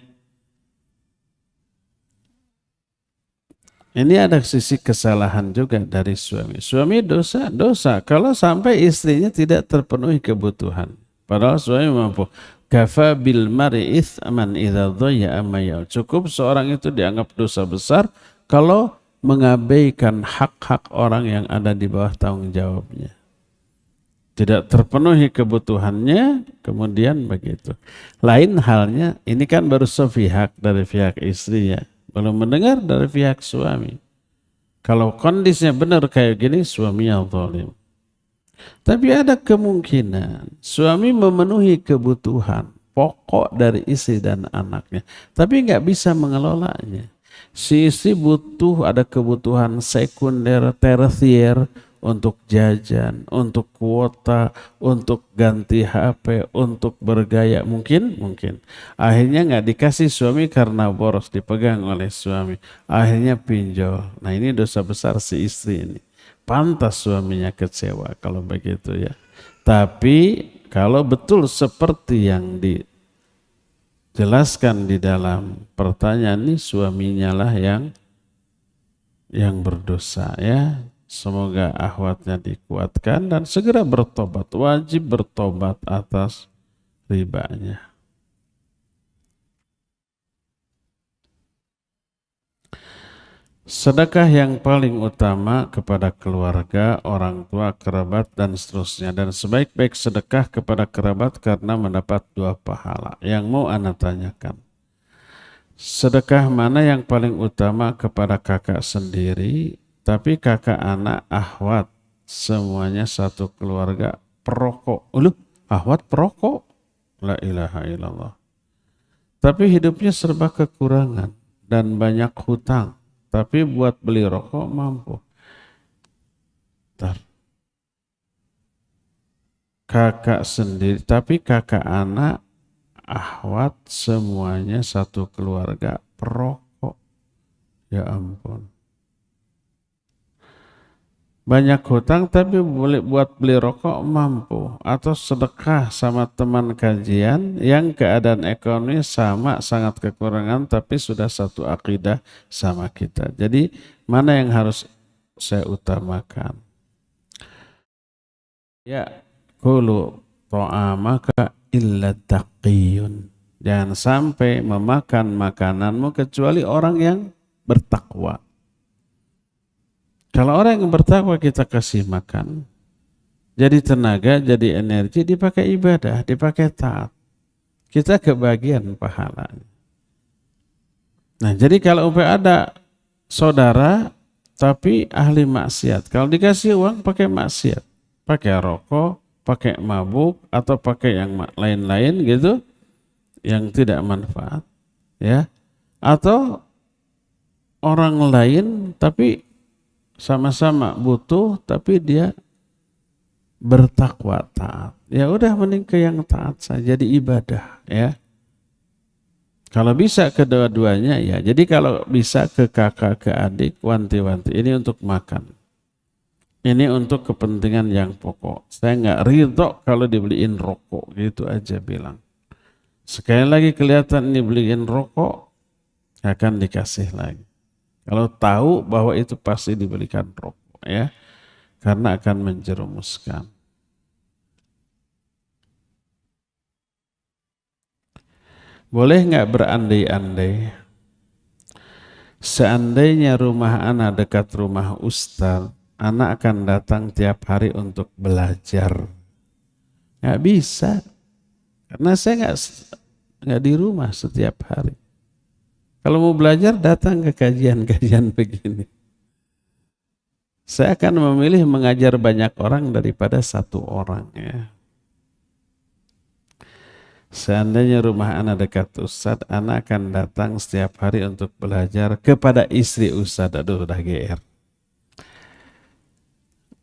Ini ada sisi kesalahan juga dari suami. Suami dosa kalau sampai istrinya tidak terpenuhi kebutuhan. Padahal suami mampu. Kafa bil mar'i ithman idza dhayya ma ya. Cukup seorang itu dianggap dosa besar kalau mengabaikan hak-hak orang yang ada di bawah tanggung jawabnya. tidak terpenuhi kebutuhannya, kemudian begitu. Lain halnya, ini kan baru sepihak dari pihak istri ya, belum mendengar dari pihak suami. Kalau kondisinya benar kayak gini, suaminya zalim. Tapi ada kemungkinan suami memenuhi kebutuhan pokok dari istri dan anaknya, tapi nggak bisa mengelolanya. Si istri butuh, ada kebutuhan sekunder, tersier, untuk jajan, untuk kuota, untuk ganti HP, untuk bergaya, mungkin. Akhirnya nggak dikasih suami karena boros, dipegang oleh suami. Akhirnya pinjol. Nah ini dosa besar si istri ini. Pantas suaminya kecewa kalau begitu ya. Tapi kalau betul seperti yang dijelaskan di dalam pertanyaan ini, suaminya lah yang berdosa ya. Semoga akhwatnya dikuatkan dan segera bertobat. Wajib bertobat atas ribanya. Sedekah yang paling utama kepada keluarga, orang tua, kerabat, dan seterusnya. Dan sebaik-baik sedekah kepada kerabat karena mendapat 2 pahala. Yang mau ana tanyakan. Sedekah mana yang paling utama kepada kakak sendiri, tapi kakak anak akhwat semuanya satu keluarga perokok. Akhwat perokok? La ilaha illallah. Tapi hidupnya serba kekurangan dan banyak hutang. Tapi buat beli rokok mampu. Kakak sendiri, tapi kakak anak akhwat semuanya satu keluarga perokok. Ya ampun. Banyak hutang tapi buat beli rokok mampu. Atau sedekah sama teman kajian yang keadaan ekonomi sama, sangat kekurangan tapi sudah satu akidah sama kita. Jadi mana yang harus saya utamakan? Ya, kulu ta'amaka illa taqiyun. Jangan sampai memakan makananmu kecuali orang yang bertakwa. Kalau orang yang bertakwa kita kasih makan, jadi tenaga, jadi energi, dipakai ibadah, dipakai taat. Kita kebagian pahalanya. Nah, jadi kalau ada saudara tapi ahli maksiat, kalau dikasih uang pakai maksiat, pakai rokok, pakai mabuk, atau pakai yang lain-lain gitu, yang tidak manfaat, ya, atau orang lain tapi sama-sama butuh tapi dia bertakwa taat. Ya udah mending ke yang taat saja, jadi ibadah ya. Kalau bisa kedua-duanya ya. Jadi kalau bisa ke kakak ke adik wanti-wanti, ini untuk makan. Ini untuk kepentingan yang pokok. Saya nggak ridho kalau dibeliin rokok, gitu aja bilang. Sekali lagi kelihatan ini beliin rokok, akan dikasih lagi. Kalau tahu bahwa itu pasti diberikan rokok ya, karena akan menjerumuskan. Boleh nggak berandai-andai? Seandainya rumah anak dekat rumah ustaz, anak akan datang tiap hari untuk belajar. Nggak bisa, karena saya nggak di rumah setiap hari. Kalau mau belajar datang ke kajian-kajian begini. Saya akan memilih mengajar banyak orang daripada satu orang ya. Seandainya rumah anak dekat ustadz, anak akan datang setiap hari untuk belajar kepada istri ustadz. Aduh udah GR.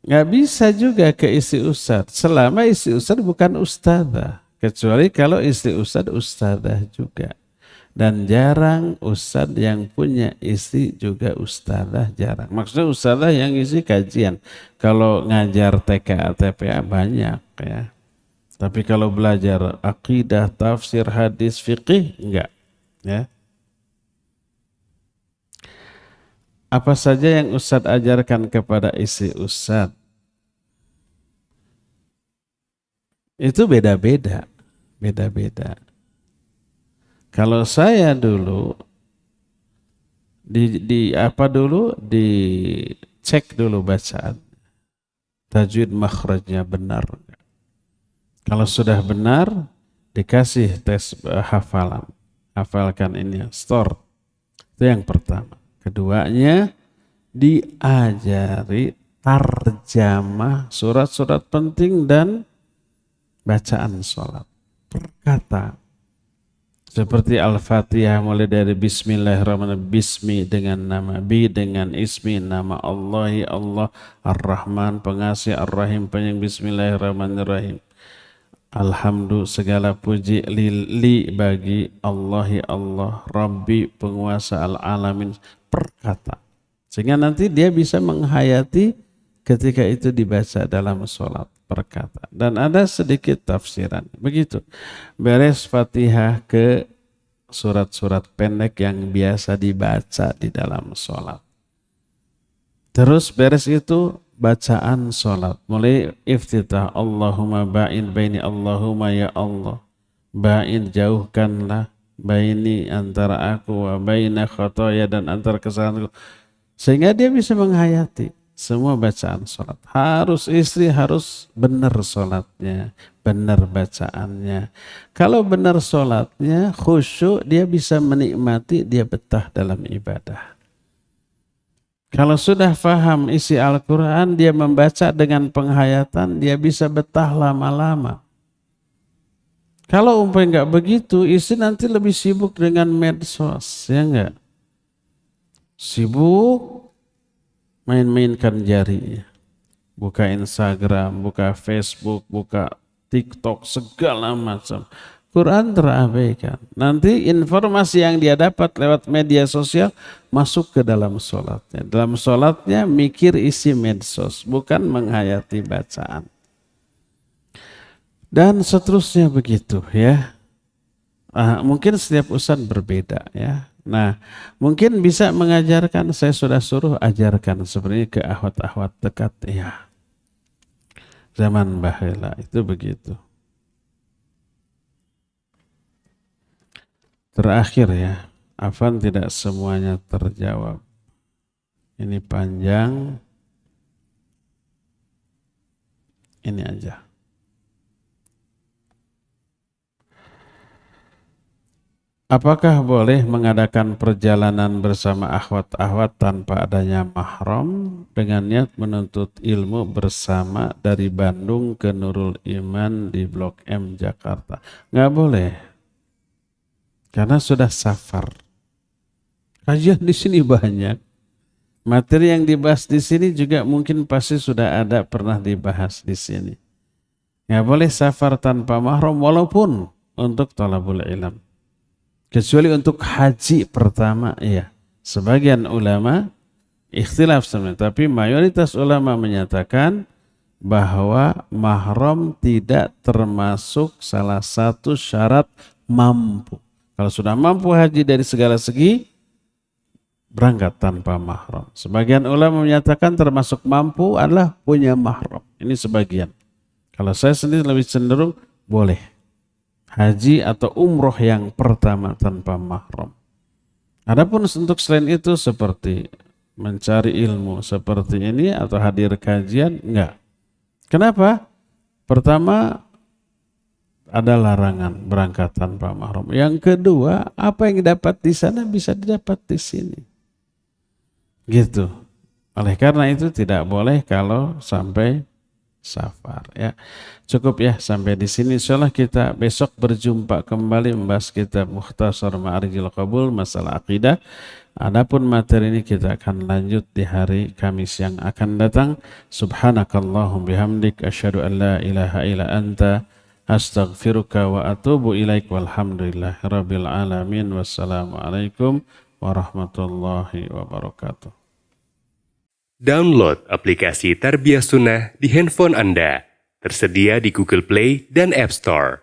Nggak bisa juga ke istri ustadz selama istri ustadz bukan ustadzah. Kecuali kalau istri ustadz ustadzah juga. Dan jarang ustadz yang punya istri juga ustadzah, jarang. Maksudnya ustadzah yang isi kajian. Kalau ngajar TK, TPA banyak ya. Tapi kalau belajar akidah, tafsir, hadis, fikih, enggak. Ya. Apa saja yang ustadz ajarkan kepada istri ustadz? Itu beda-beda. Beda-beda. Kalau saya dulu dicek dulu bacaan tajwid makhrajnya benar. Kalau sudah benar, dikasih tes hafalan. Hafalkan ini, store. Itu yang pertama. Keduanya, diajari tarjamah surat-surat penting dan bacaan sholat. Perkata. Seperti Al-Fatihah mulai dari Bismillahirrahmanirrahim, Bismi dengan nama, Bi dengan ismi, nama Allahi Allah, Ar-Rahman pengasih, Ar-Rahim penyayang, Bismillahirrahmanirrahim. Alhamdulillah segala puji li bagi Allahi Allah, Rabbi penguasa al-alamin, perkata. Sehingga nanti dia bisa menghayati ketika itu dibaca dalam sholat, perkata. Dan ada sedikit tafsiran. Begitu. Beres Fatihah ke surat-surat pendek yang biasa dibaca di dalam sholat. Terus beres itu bacaan sholat. Mulai iftitah. Allahumma ba'in baini, Allahumma ya Allah. Ba'in jauhkanlah baini antara aku wa baina khotoya dan antara kesalahanku. Sehingga dia bisa menghayati semua bacaan sholat. Harus istri harus benar sholatnya, benar bacaannya. Kalau benar sholatnya, khusyuk, dia bisa menikmati, dia betah dalam ibadah. Kalau sudah faham isi Al-Quran, dia membaca dengan penghayatan, dia bisa betah lama-lama. Kalau umpamanya nggak begitu, istri nanti lebih sibuk dengan medsos, ya enggak? Sibuk main-mainkan jarinya, buka Instagram, buka Facebook, buka TikTok, segala macam. Quran terabaikan. Nanti informasi yang dia dapat lewat media sosial masuk ke dalam sholatnya. Dalam sholatnya mikir isi medsos, bukan menghayati bacaan. Dan seterusnya begitu ya. Mungkin setiap ustadz berbeda ya. Nah, mungkin bisa mengajarkan, saya sudah suruh ajarkan sebenarnya ke akhwat-akhwat dekat ya. Zaman bahela itu begitu. Terakhir ya, Afan tidak semuanya terjawab. Ini panjang. Ini aja. Apakah boleh mengadakan perjalanan bersama akhwat-akhwat tanpa adanya mahram dengan niat menuntut ilmu bersama dari Bandung ke Nurul Iman di Blok M Jakarta? Nggak boleh, karena sudah safar. Kajian di sini banyak, materi yang dibahas di sini juga mungkin pasti sudah ada pernah dibahas di sini. Nggak boleh safar tanpa mahram walaupun untuk thalabul ilm. Kecuali untuk haji pertama, ya. Sebagian ulama ikhtilaf sebenarnya, tapi mayoritas ulama menyatakan bahwa mahram tidak termasuk salah satu syarat mampu. Kalau sudah mampu haji dari segala segi, berangkat tanpa mahram. Sebagian ulama menyatakan termasuk mampu adalah punya mahram. Ini sebagian. Kalau saya sendiri lebih cenderung boleh haji atau umroh yang pertama tanpa mahram. Adapun untuk selain itu seperti mencari ilmu seperti ini atau hadir kajian, enggak. Kenapa? Pertama, ada larangan berangkat tanpa mahram. Yang kedua, apa yang didapat di sana bisa didapat di sini. Gitu. Oleh karena itu tidak boleh kalau sampai safar ya. Cukup ya sampai di sini. Insyaallah kita besok berjumpa kembali membahas kitab Mukhtasar Ma'arijil Qabul masalah akidah. Adapun materi ini kita akan lanjut di hari Kamis yang akan datang. Subhanakallahum bihamdik asyhadu an la ilaha illa anta astaghfiruka wa atubu ilaik walhamdulillahirabbil alamin. Wassalamualaikum warahmatullahi wabarakatuh. Download aplikasi Tarbiyah Sunnah di handphone Anda. Tersedia di Google Play dan App Store.